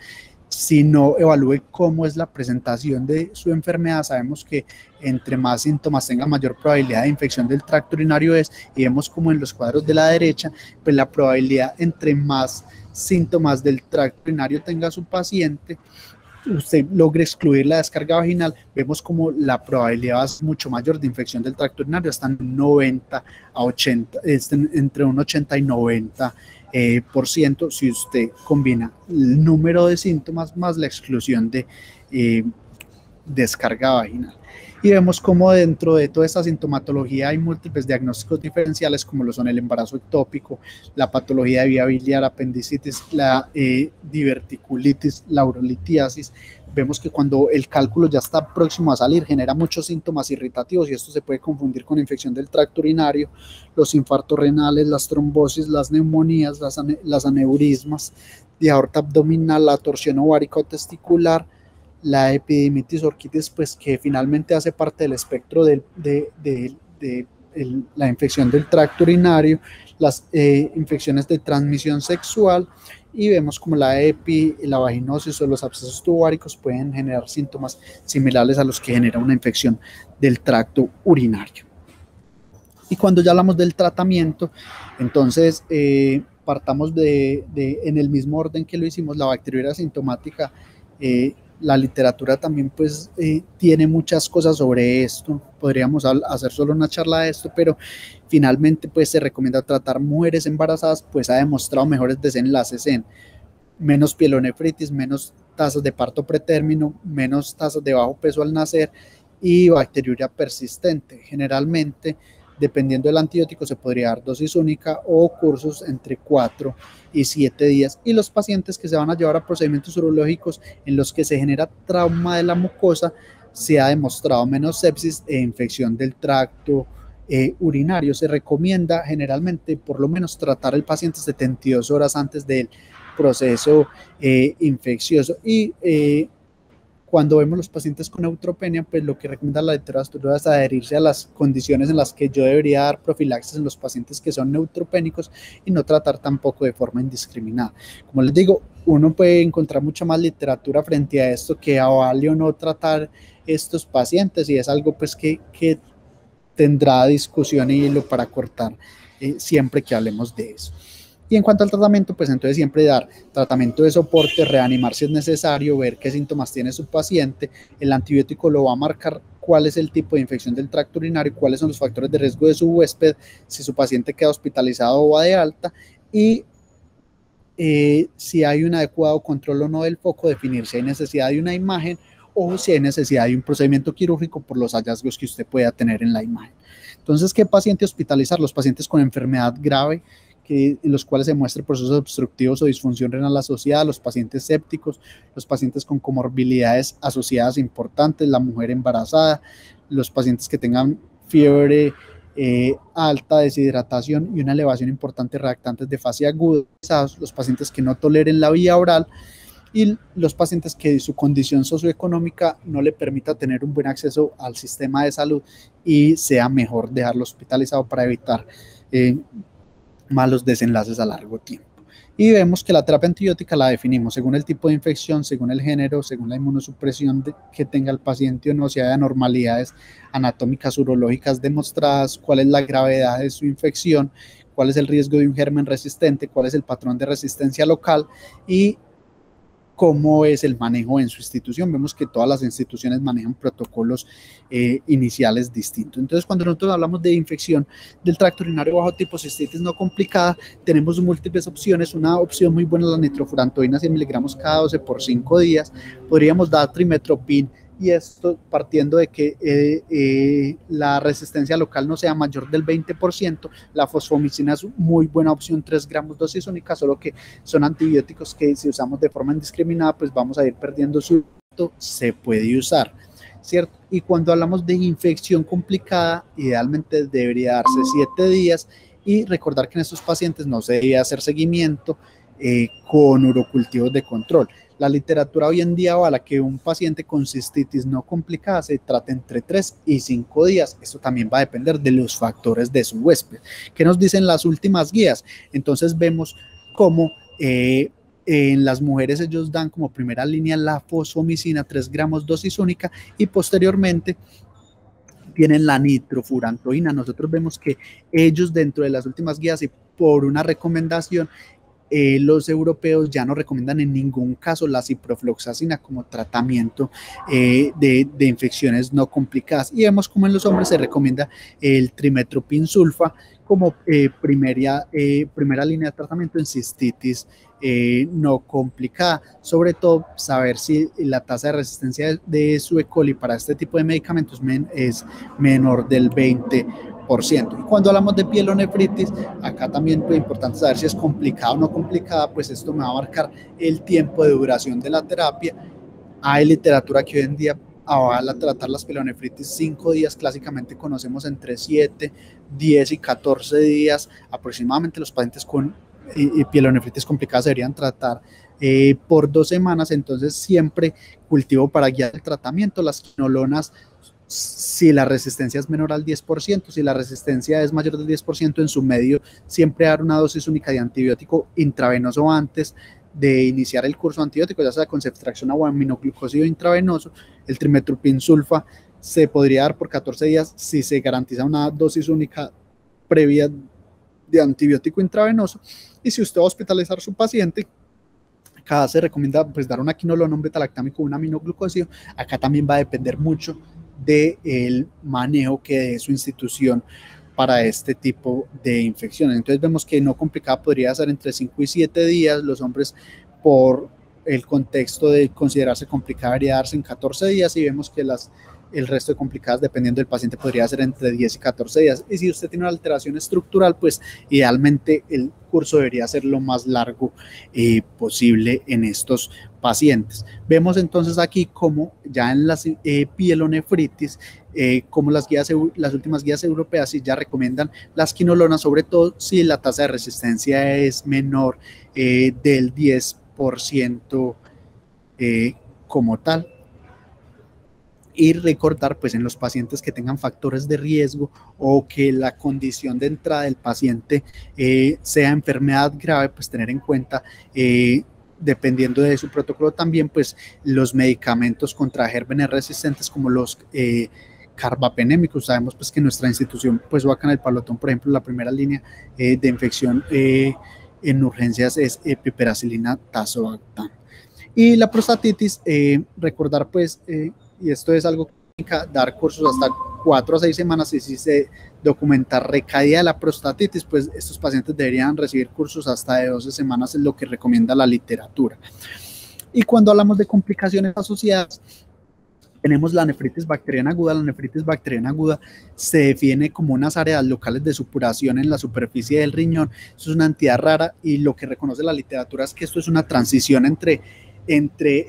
A: sino evalúe cómo es la presentación de su enfermedad. Sabemos que entre más síntomas tenga, mayor probabilidad de infección del tracto urinario es, y vemos como en los cuadros de la derecha, pues la probabilidad entre más síntomas del tracto urinario tenga su paciente, usted logre excluir la descarga vaginal, vemos como la probabilidad es mucho mayor de infección del tracto urinario, hasta en 90 a 80, entre un 80 y 90%, si usted combina el número de síntomas más la exclusión de descarga vaginal. Y vemos como dentro de toda esta sintomatología hay múltiples diagnósticos diferenciales, como lo son el embarazo ectópico, la patología de vía biliar, apendicitis, la diverticulitis, la urolitiasis. Vemos que cuando el cálculo ya está próximo a salir, genera muchos síntomas irritativos, y esto se puede confundir con infección del tracto urinario, los infartos renales, las trombosis, las neumonías, las aneurismas de aorta abdominal, la torsión ovárico-testicular, la epididimitis orquitis, pues que finalmente hace parte del espectro de la infección del tracto urinario, las infecciones de transmisión sexual, y vemos como la vaginosis o los abscesos tubáricos pueden generar síntomas similares a los que genera una infección del tracto urinario. Y cuando ya hablamos del tratamiento, entonces partamos en el mismo orden que lo hicimos, la bacteriuria asintomática. La literatura también pues tiene muchas cosas sobre esto, podríamos hacer solo una charla de esto, pero finalmente pues se recomienda tratar mujeres embarazadas, pues ha demostrado mejores desenlaces en menos pielonefritis, menos tasas de parto pretérmino, menos tasas de bajo peso al nacer y bacteriuria persistente. Generalmente, dependiendo del antibiótico, se podría dar dosis única o cursos entre 4 y 7 días. Y los pacientes que se van a llevar a procedimientos urológicos en los que se genera trauma de la mucosa, se ha demostrado menos sepsis e infección del tracto urinario. Se recomienda generalmente por lo menos tratar al paciente 72 horas antes del proceso infeccioso, y Cuando vemos los pacientes con neutropenia, pues lo que recomienda la literatura es adherirse a las condiciones en las que yo debería dar profilaxis en los pacientes que son neutropénicos y no tratar tampoco de forma indiscriminada. Como les digo, uno puede encontrar mucha más literatura frente a esto que avale o no tratar estos pacientes, y es algo pues que tendrá discusión y hilo para cortar siempre que hablemos de eso. Y en cuanto al tratamiento, pues entonces siempre dar tratamiento de soporte, reanimar si es necesario, ver qué síntomas tiene su paciente. El antibiótico lo va a marcar cuál es el tipo de infección del tracto urinario, cuáles son los factores de riesgo de su huésped, si su paciente queda hospitalizado o va de alta, y si hay un adecuado control o no del foco, definir si hay necesidad de una imagen o si hay necesidad de un procedimiento quirúrgico por los hallazgos que usted pueda tener en la imagen. Entonces, ¿qué paciente hospitalizar? Los pacientes con enfermedad grave, en los cuales se muestre procesos obstructivos o disfunción renal asociada, los pacientes sépticos, los pacientes con comorbilidades asociadas importantes, la mujer embarazada, los pacientes que tengan fiebre alta, deshidratación y una elevación importante de reactantes de fase aguda, los pacientes que no toleren la vía oral, y los pacientes que su condición socioeconómica no le permita tener un buen acceso al sistema de salud y sea mejor dejarlo hospitalizado para evitar malos desenlaces a largo tiempo. Y vemos que la terapia antibiótica la definimos según el tipo de infección, según el género, según la inmunosupresión que tenga el paciente o no, si hay anormalidades anatómicas urológicas demostradas, cuál es la gravedad de su infección, cuál es el riesgo de un germen resistente, cuál es el patrón de resistencia local y cómo es el manejo en su institución. Vemos que todas las instituciones manejan protocolos iniciales distintos. Entonces, cuando nosotros hablamos de infección del tracto urinario bajo tipo cistitis no complicada, tenemos múltiples opciones. Una opción muy buena es la nitrofurantoína, 100 miligramos cada 12 por 5 días. Podríamos dar trimestoprim, y esto partiendo de que la resistencia local no sea mayor del 20%. La fosfomicina es muy buena opción, 3 gramos dosis única, solo que son antibióticos que si usamos de forma indiscriminada, pues vamos a ir perdiendo su efecto. Se puede usar, ¿cierto? Y cuando hablamos de infección complicada, idealmente debería darse 7 días, y recordar que en estos pacientes no se debe hacer seguimiento con urocultivos de control. La literatura hoy en día avala que un paciente con cistitis no complicada se trata entre 3 y 5 días. Esto también va a depender de los factores de su huésped. ¿Qué nos dicen las últimas guías? Entonces vemos cómo en las mujeres ellos dan como primera línea la fosfomicina, 3 gramos dosis única, y posteriormente tienen la nitrofurantoína. Nosotros vemos que ellos dentro de las últimas guías y por una recomendación, los europeos ya no recomiendan en ningún caso la ciprofloxacina como tratamiento de infecciones no complicadas, y vemos como en los hombres se recomienda el trimestoprim sulfa como primera línea de tratamiento en cistitis no complicada. Sobre todo saber si la tasa de resistencia de su E. coli para este tipo de medicamentos es menor del 20%. Y cuando hablamos de pielonefritis, acá también es importante saber si es complicada o no complicada, pues esto me va a marcar el tiempo de duración de la terapia. Hay literatura que hoy en día avala tratar las pielonefritis 5 días, clásicamente conocemos entre 7, 10 y 14 días aproximadamente. Los pacientes con pielonefritis complicada se deberían tratar por 2 semanas, entonces siempre cultivo para guiar el tratamiento. Las quinolonas, si la resistencia es menor al 10%, si la resistencia es mayor del 10% en su medio, siempre dar una dosis única de antibiótico intravenoso antes de iniciar el curso antibiótico, ya sea con ceftriaxona o aminoglucósido intravenoso. El trimestoprim sulfa se podría dar por 14 días si se garantiza una dosis única previa de antibiótico intravenoso. Y si usted va a hospitalizar a su paciente, acá se recomienda pues dar una quinolona, un beta-lactámico, un aminoglucósido. Acá también va a depender mucho del manejo que dé su institución para este tipo de infecciones. Entonces vemos que no complicada podría ser entre 5 y 7 días. Los hombres, por el contexto de considerarse complicada, debería darse en 14 días, y vemos que el resto de complicadas, dependiendo del paciente, podría ser entre 10 y 14 días. Y si usted tiene una alteración estructural, pues idealmente el curso debería ser lo más largo posible en estos pacientes. Vemos entonces aquí como ya en las pielonefritis, como las últimas guías europeas sí ya recomiendan las quinolonas, sobre todo si la tasa de resistencia es menor del 10% como tal. Y recordar, pues en los pacientes que tengan factores de riesgo o que la condición de entrada del paciente sea enfermedad grave, pues tener en cuenta, dependiendo de su protocolo también, pues los medicamentos contra gérmenes resistentes como los carbapenémicos. Sabemos pues que nuestra institución pues va acá en el Palotón, por ejemplo, la primera línea de infección en urgencias es piperacilina tazobactam. Y la prostatitis, recordar pues, y esto es algo que dar cursos hasta 4 a 6 semanas, y si se documenta recaída de la prostatitis, pues estos pacientes deberían recibir cursos hasta de 12 semanas, es lo que recomienda la literatura. Y cuando hablamos de complicaciones asociadas, tenemos la nefritis bacteriana aguda. La nefritis bacteriana aguda se define como unas áreas locales de supuración en la superficie del riñón. Eso es una entidad rara, y lo que reconoce la literatura es que esto es una transición entre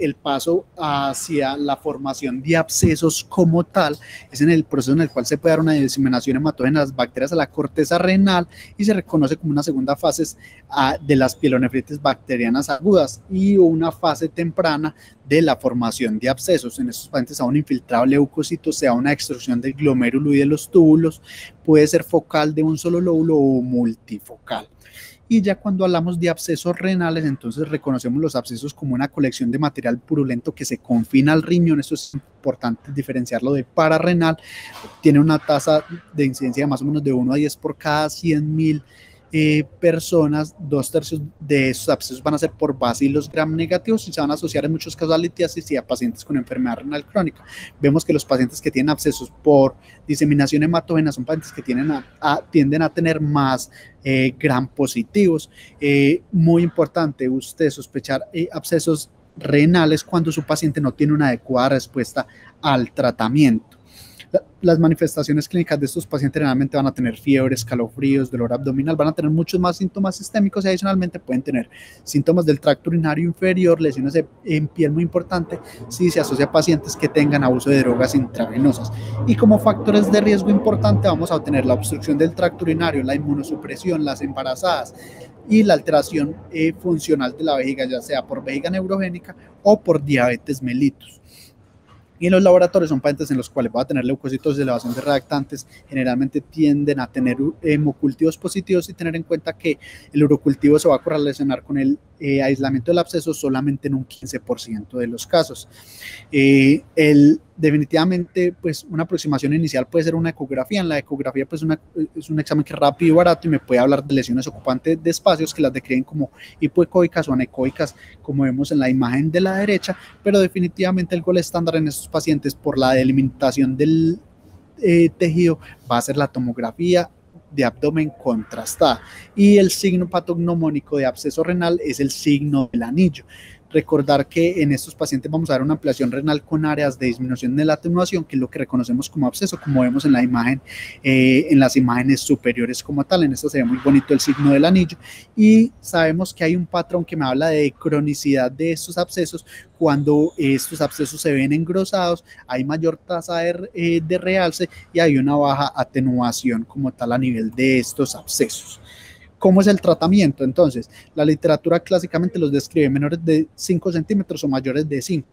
A: el paso hacia la formación de abscesos como tal. Es en el proceso en el cual se puede dar una diseminación hematógena de las bacterias a la corteza renal, y se reconoce como una segunda fase de las pielonefritis bacterianas agudas y una fase temprana de la formación de abscesos. En estos pacientes, a un infiltrado leucocito, sea una extrusión del glomérulo y de los túbulos, puede ser focal de un solo lóbulo o multifocal. Y ya cuando hablamos de abscesos renales, entonces reconocemos los abscesos como una colección de material purulento que se confina al riñón. Esto es importante diferenciarlo de pararrenal. Tiene una tasa de incidencia de más o menos de 1 a 10 por cada 100.000 personas. 2/3 de esos abscesos van a ser por bacilos gram negativos y se van a asociar en muchos casos a litiasis y a pacientes con enfermedad renal crónica. Vemos que los pacientes que tienen abscesos por diseminación hematógena son pacientes que tienden a tener más gram positivos. Muy importante usted sospechar abscesos renales cuando su paciente no tiene una adecuada respuesta al tratamiento. Las manifestaciones clínicas de estos pacientes generalmente van a tener fiebre, escalofríos, dolor abdominal, van a tener muchos más síntomas sistémicos, y adicionalmente pueden tener síntomas del tracto urinario inferior, lesiones en piel, muy importante si se asocia a pacientes que tengan abuso de drogas intravenosas. Y como factores de riesgo importante vamos a obtener la obstrucción del tracto urinario, la inmunosupresión, las embarazadas y la alteración funcional de la vejiga, ya sea por vejiga neurogénica o por diabetes mellitus. Y en los laboratorios son pacientes en los cuales va a tener leucocitos de elevación de reactantes, generalmente tienden a tener hemocultivos positivos, y tener en cuenta que el urocultivo se va a correlacionar con el aislamiento del absceso solamente en un 15% de los casos. Definitivamente, pues una aproximación inicial puede ser una ecografía. En la ecografía pues es un examen que es rápido y barato, y me puede hablar de lesiones ocupantes de espacios que las describen como hipoecoicas o anecoicas, como vemos en la imagen de la derecha, pero definitivamente el gol estándar en estos pacientes por la delimitación del tejido va a ser la tomografía de abdomen contrastada, y el signo patognomónico de absceso renal es el signo del anillo. Recordar que en estos pacientes vamos a ver una ampliación renal con áreas de disminución de la atenuación, que es lo que reconocemos como absceso, como vemos en la imagen, en las imágenes superiores como tal. En esta se ve muy bonito el signo del anillo, y sabemos que hay un patrón que me habla de cronicidad de estos abscesos. Cuando estos abscesos se ven engrosados, hay mayor tasa de realce y hay una baja atenuación como tal a nivel de estos abscesos. ¿Cómo es el tratamiento? Entonces, la literatura clásicamente los describe menores de 5 centímetros o mayores de 5.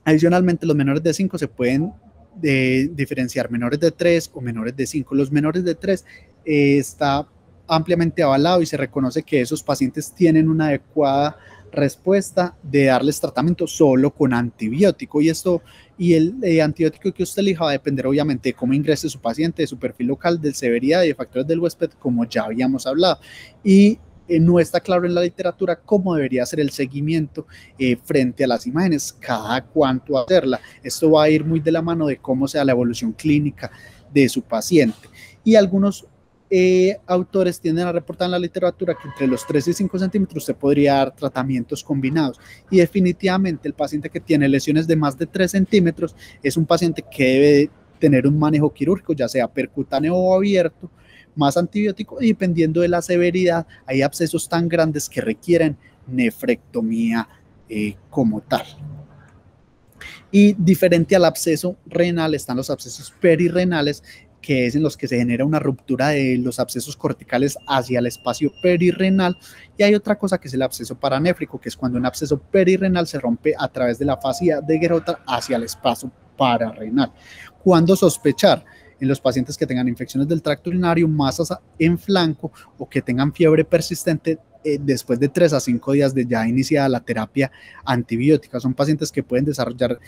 A: Adicionalmente, los menores de 5 se pueden diferenciar menores de 3 o menores de 5. Los menores de 3 está ampliamente avalado y se reconoce que esos pacientes tienen una adecuada respuesta de darles tratamiento solo con antibiótico, y el antibiótico que usted elija va a depender obviamente de cómo ingrese su paciente, de su perfil local, de severidad y de factores del huésped, como ya habíamos hablado. Y no está claro en la literatura cómo debería ser el seguimiento frente a las imágenes, cada cuánto hacerla. Esto va a ir muy de la mano de cómo sea la evolución clínica de su paciente. Y algunos autores tienden a reportar en la literatura que entre los 3 y 5 centímetros se podría dar tratamientos combinados, y definitivamente el paciente que tiene lesiones de más de 3 centímetros es un paciente que debe tener un manejo quirúrgico, ya sea percutáneo o abierto, más antibiótico, y dependiendo de la severidad hay abscesos tan grandes que requieren nefrectomía como tal. Y diferente al absceso renal están los abscesos perirrenales, que es en los que se genera una ruptura de los abscesos corticales hacia el espacio perirrenal. Y hay otra cosa que es el absceso paranéfrico, que es cuando un absceso perirrenal se rompe a través de la fascia de Gerota hacia el espacio pararrenal. ¿Cuándo sospechar? En los pacientes que tengan infecciones del tracto urinario, masas en flanco o que tengan fiebre persistente después de 3 a 5 días de ya iniciada la terapia antibiótica. Son pacientes que pueden desarrollar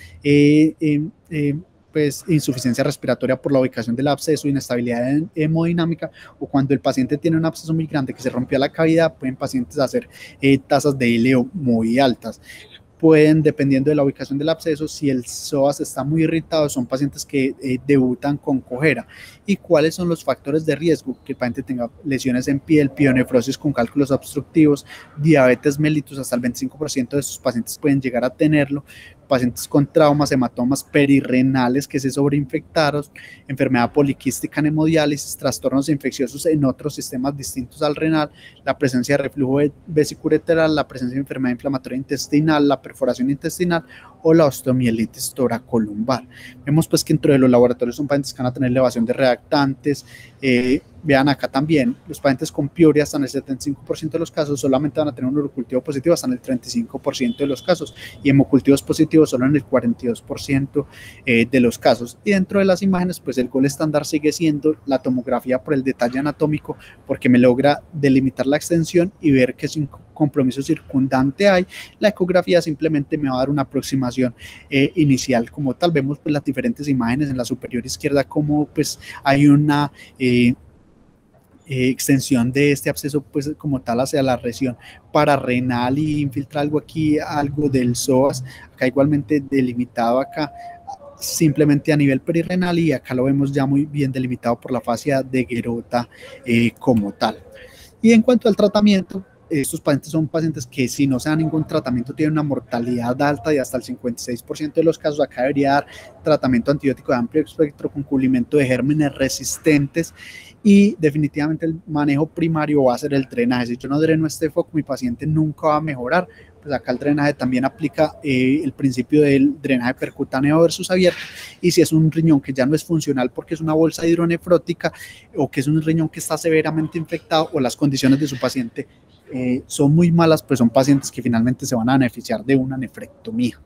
A: pues, insuficiencia respiratoria por la ubicación del absceso, inestabilidad hemodinámica, o cuando el paciente tiene un absceso muy grande que se rompió la cavidad, pueden pacientes hacer tasas de ILEO muy altas. Pueden, dependiendo de la ubicación del absceso, si el psoas está muy irritado, son pacientes que debutan con cojera. ¿Y cuáles son los factores de riesgo? Que el paciente tenga lesiones en piel, pielonefrosis con cálculos obstructivos, diabetes mellitus, hasta el 25% de sus pacientes pueden llegar a tenerlo, pacientes con traumas, hematomas perirrenales que se sobreinfectaron, enfermedad poliquística en hemodiálisis, trastornos infecciosos en otros sistemas distintos al renal, la presencia de reflujo vesiculolateral, la presencia de enfermedad inflamatoria intestinal, la perforación intestinal o la osteomielitis toracolumbar. Vemos pues que dentro de los laboratorios son pacientes que van a tener elevación de reactantes. Vean acá también, los pacientes con piuria hasta en el 75% de los casos solamente van a tener un urocultivo positivo hasta en el 35% de los casos, y hemocultivos positivos solo en el 42% de los casos. Y dentro de las imágenes, pues el gol estándar sigue siendo la tomografía por el detalle anatómico, porque me logra delimitar la extensión y ver qué compromiso circundante hay. La ecografía simplemente me va a dar una aproximación inicial como tal. Vemos pues las diferentes imágenes en la superior izquierda como pues hay una extensión de este absceso pues como tal hacia la región pararrenal y infiltra algo aquí, algo del psoas, acá igualmente delimitado acá simplemente a nivel perirrenal, y acá lo vemos ya muy bien delimitado por la fascia de Gerota como tal. Y en cuanto al tratamiento, estos pacientes son pacientes que si no se da ningún tratamiento tienen una mortalidad alta de hasta el 56% de los casos. Acá debería dar tratamiento antibiótico de amplio espectro con cubrimiento de gérmenes resistentes, y definitivamente el manejo primario va a ser el drenaje. Si yo no dreno este foco, mi paciente nunca va a mejorar. Pues acá el drenaje también aplica el principio del drenaje percutáneo versus abierto, y si es un riñón que ya no es funcional porque es una bolsa hidronefrótica, o que es un riñón que está severamente infectado, o las condiciones de su paciente son muy malas, pues son pacientes que finalmente se van a beneficiar de una nefrectomía.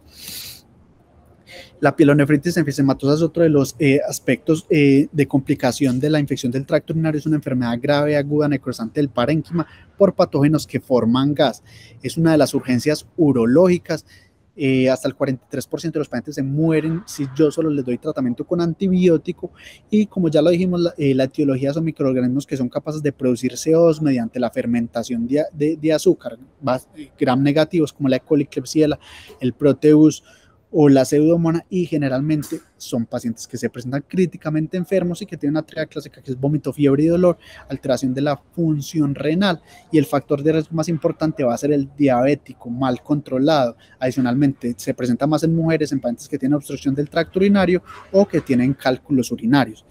A: La pielonefritis enfisematosa es otro de los aspectos de complicación de la infección del tracto urinario. Es una enfermedad grave, aguda, necrosante del parénquima por patógenos que forman gas. Es una de las urgencias urológicas. Hasta el 43% de los pacientes se mueren si yo solo les doy tratamiento con antibiótico, y como ya lo dijimos, la etiología son microorganismos que son capaces de producir CO2 mediante la fermentación de azúcar, gram negativos como la E. coli, Klebsiella, el Proteus o la Pseudomonas, y generalmente son pacientes que se presentan críticamente enfermos y que tienen una triada clásica que es vómito, fiebre y dolor, alteración de la función renal, y el factor de riesgo más importante va a ser el diabético mal controlado. Adicionalmente se presenta más en mujeres, en pacientes que tienen obstrucción del tracto urinario o que tienen cálculos urinarios.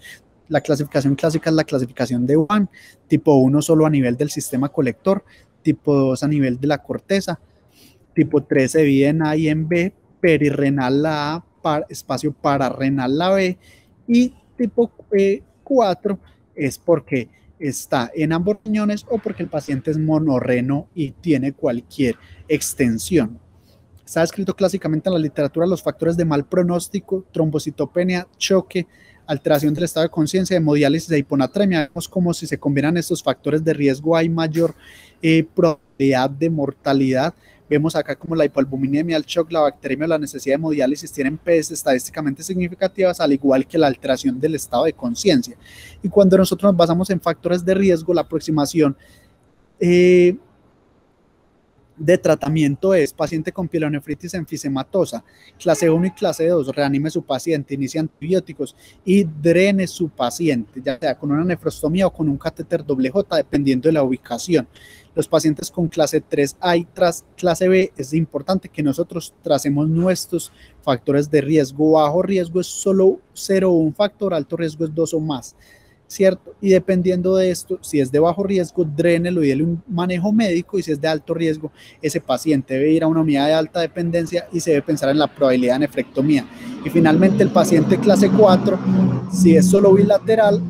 A: La clasificación clásica es la clasificación de Wuhan, tipo 1 solo a nivel del sistema colector, tipo 2 a nivel de la corteza, tipo 3 se divide en A y en B, perirrenal la A, espacio pararrenal la B, y tipo 4 es porque está en ambos riñones o porque el paciente es monorreno y tiene cualquier extensión. Está descrito clásicamente en la literatura los factores de mal pronóstico: trombocitopenia, choque, alteración del estado de conciencia, hemodiálisis e hiponatremia. Vemos como si se combinan estos factores de riesgo hay mayor probabilidad de mortalidad. Vemos acá como la hipoalbuminemia, el shock, la bacteremia o la necesidad de hemodiálisis tienen P's estadísticamente significativas, al igual que la alteración del estado de conciencia. Y cuando nosotros nos basamos en factores de riesgo, la aproximación de tratamiento es: paciente con pielonefritis enfisematosa, clase 1 y clase 2, reanime su paciente, inicie antibióticos y drene su paciente, ya sea con una nefrostomía o con un catéter doble J, dependiendo de la ubicación. Los pacientes con clase 3A y clase B, es importante que nosotros tracemos nuestros factores de riesgo. Bajo riesgo es solo 0 o un factor, alto riesgo es 2 o más, ¿cierto? Y dependiendo de esto, si es de bajo riesgo, drénelo y déle un manejo médico, y si es de alto riesgo, ese paciente debe ir a una unidad de alta dependencia y se debe pensar en la probabilidad de nefrectomía. Y finalmente, el paciente clase 4, si es solo bilateral,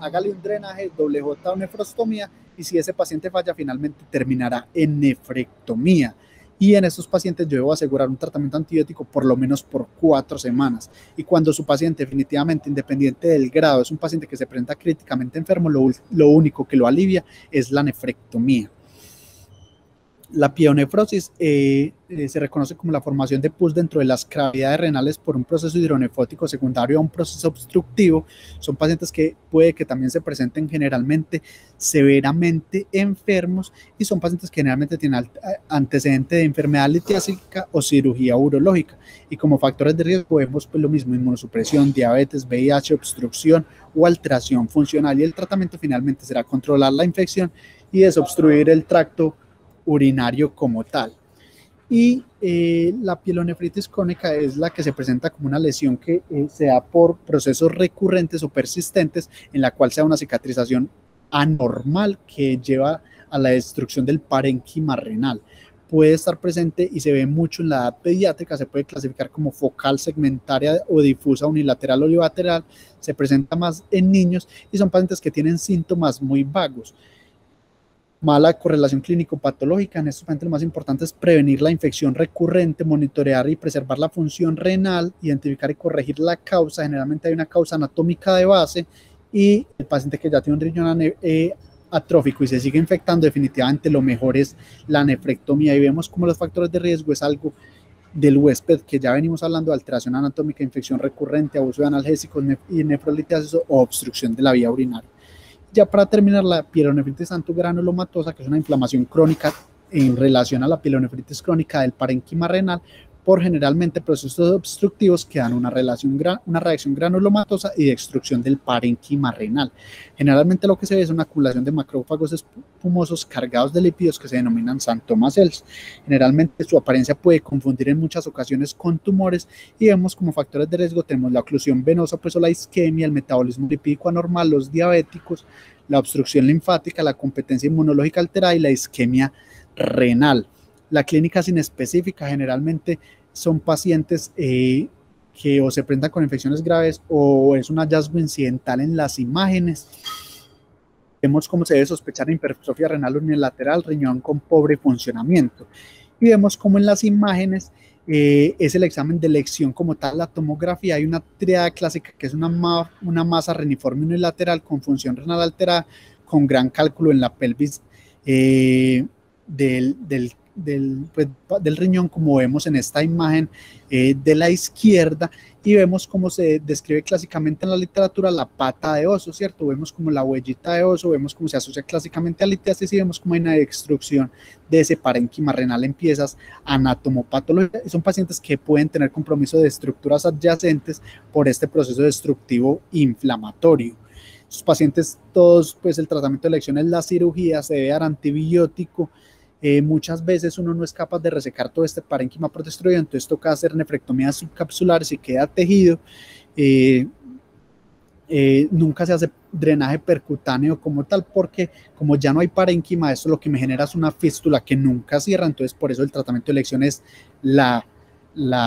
A: hágale un drenaje, doble J o nefrostomía, y si ese paciente falla, finalmente terminará en nefrectomía. y en estos pacientes yo debo asegurar un tratamiento antibiótico por lo menos por 4 semanas. Y cuando su paciente definitivamente, independiente del grado, es un paciente que se presenta críticamente enfermo, lo único que lo alivia es la nefrectomía. La pielonefrosis se reconoce como la formación de pus dentro de las cavidades renales por un proceso hidronefrótico secundario a un proceso obstructivo. Son pacientes que puede que también se presenten generalmente severamente enfermos y son pacientes que generalmente tienen antecedente de enfermedad litiásica o cirugía urológica. Y como factores de riesgo vemos pues lo mismo: inmunosupresión, diabetes, VIH, obstrucción o alteración funcional. Y el tratamiento finalmente será controlar la infección y desobstruir el tracto urinario como tal. Y la pielonefritis crónica es la que se presenta como una lesión que se da por procesos recurrentes o persistentes, en la cual se da una cicatrización anormal que lleva a la destrucción del parénquima renal. Puede estar presente y se ve mucho en la edad pediátrica, se puede clasificar como focal, segmentaria o difusa, unilateral o bilateral, se presenta más en niños y son pacientes que tienen síntomas muy vagos. Mala correlación clínico-patológica. En estos pacientes lo más importante es prevenir la infección recurrente, monitorear y preservar la función renal, identificar y corregir la causa. Generalmente hay una causa anatómica de base y el paciente que ya tiene un riñón atrófico y se sigue infectando, definitivamente lo mejor es la nefrectomía. Y vemos como los factores de riesgo es algo del huésped que ya venimos hablando: alteración anatómica, infección recurrente, abuso de analgésicos y nefrolitiasis o obstrucción de la vía urinaria. Ya para terminar, la pielonefritis antugranulomatosa, que es una inflamación crónica en relación a la pielonefritis crónica del parénquima renal, por generalmente procesos obstructivos que dan una reacción granulomatosa y de destrucción del parénquima renal. Generalmente lo que se ve es una acumulación de macrófagos espumosos cargados de lípidos que se denominan Xanthoma cells. Generalmente su apariencia puede confundir en muchas ocasiones con tumores y vemos como factores de riesgo tenemos la oclusión venosa, pues, o la isquemia, el metabolismo lipídico anormal, los diabéticos, la obstrucción linfática, la competencia inmunológica alterada y la isquemia renal. La clínica sin específica generalmente son pacientes que o se presentan con infecciones graves o es un hallazgo incidental en las imágenes. Vemos cómo se debe sospechar hipertrofia renal unilateral, riñón con pobre funcionamiento. Y vemos cómo en las imágenes es el examen de elección como tal, la tomografía. Hay una triada clásica que es una masa reniforme unilateral con función renal alterada, con gran cálculo en la pelvis del riñón, como vemos en esta imagen de la izquierda, y vemos cómo se describe clásicamente en la literatura la pata de oso, ¿cierto? Vemos como la huellita de oso, vemos cómo se asocia clásicamente a litiasis y vemos cómo hay una destrucción de ese parénquima renal en piezas anatomopatológicas. Son pacientes que pueden tener compromiso de estructuras adyacentes por este proceso destructivo inflamatorio. Sus pacientes todos, pues el tratamiento de elección es la cirugía, se debe dar antibiótico. Muchas veces uno no es capaz de resecar todo este parénquima prodestruido, entonces toca hacer nefrectomías subcapsulares y queda tejido. Nunca se hace drenaje percutáneo como tal, porque como ya no hay parénquima, esto lo que me genera es una fístula que nunca cierra. Entonces por eso el tratamiento de elección es la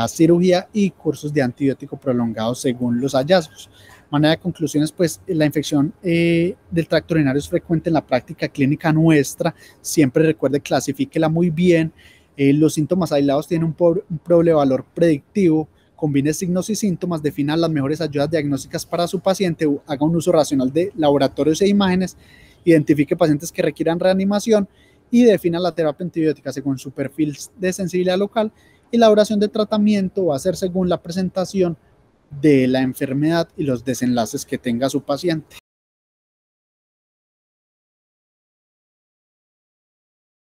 A: cirugía y cursos de antibiótico prolongados según los hallazgos. Manera de conclusiones, pues la infección del tracto urinario es frecuente en la práctica clínica nuestra. Siempre recuerde, clasifíquela muy bien. Los síntomas aislados tienen un probable valor predictivo. Combine signos y síntomas, defina las mejores ayudas diagnósticas para su paciente, haga un uso racional de laboratorios e imágenes, identifique pacientes que requieran reanimación y defina la terapia antibiótica según su perfil de sensibilidad local, y la duración de tratamiento va a ser según la presentación de la enfermedad y los desenlaces que tenga su paciente.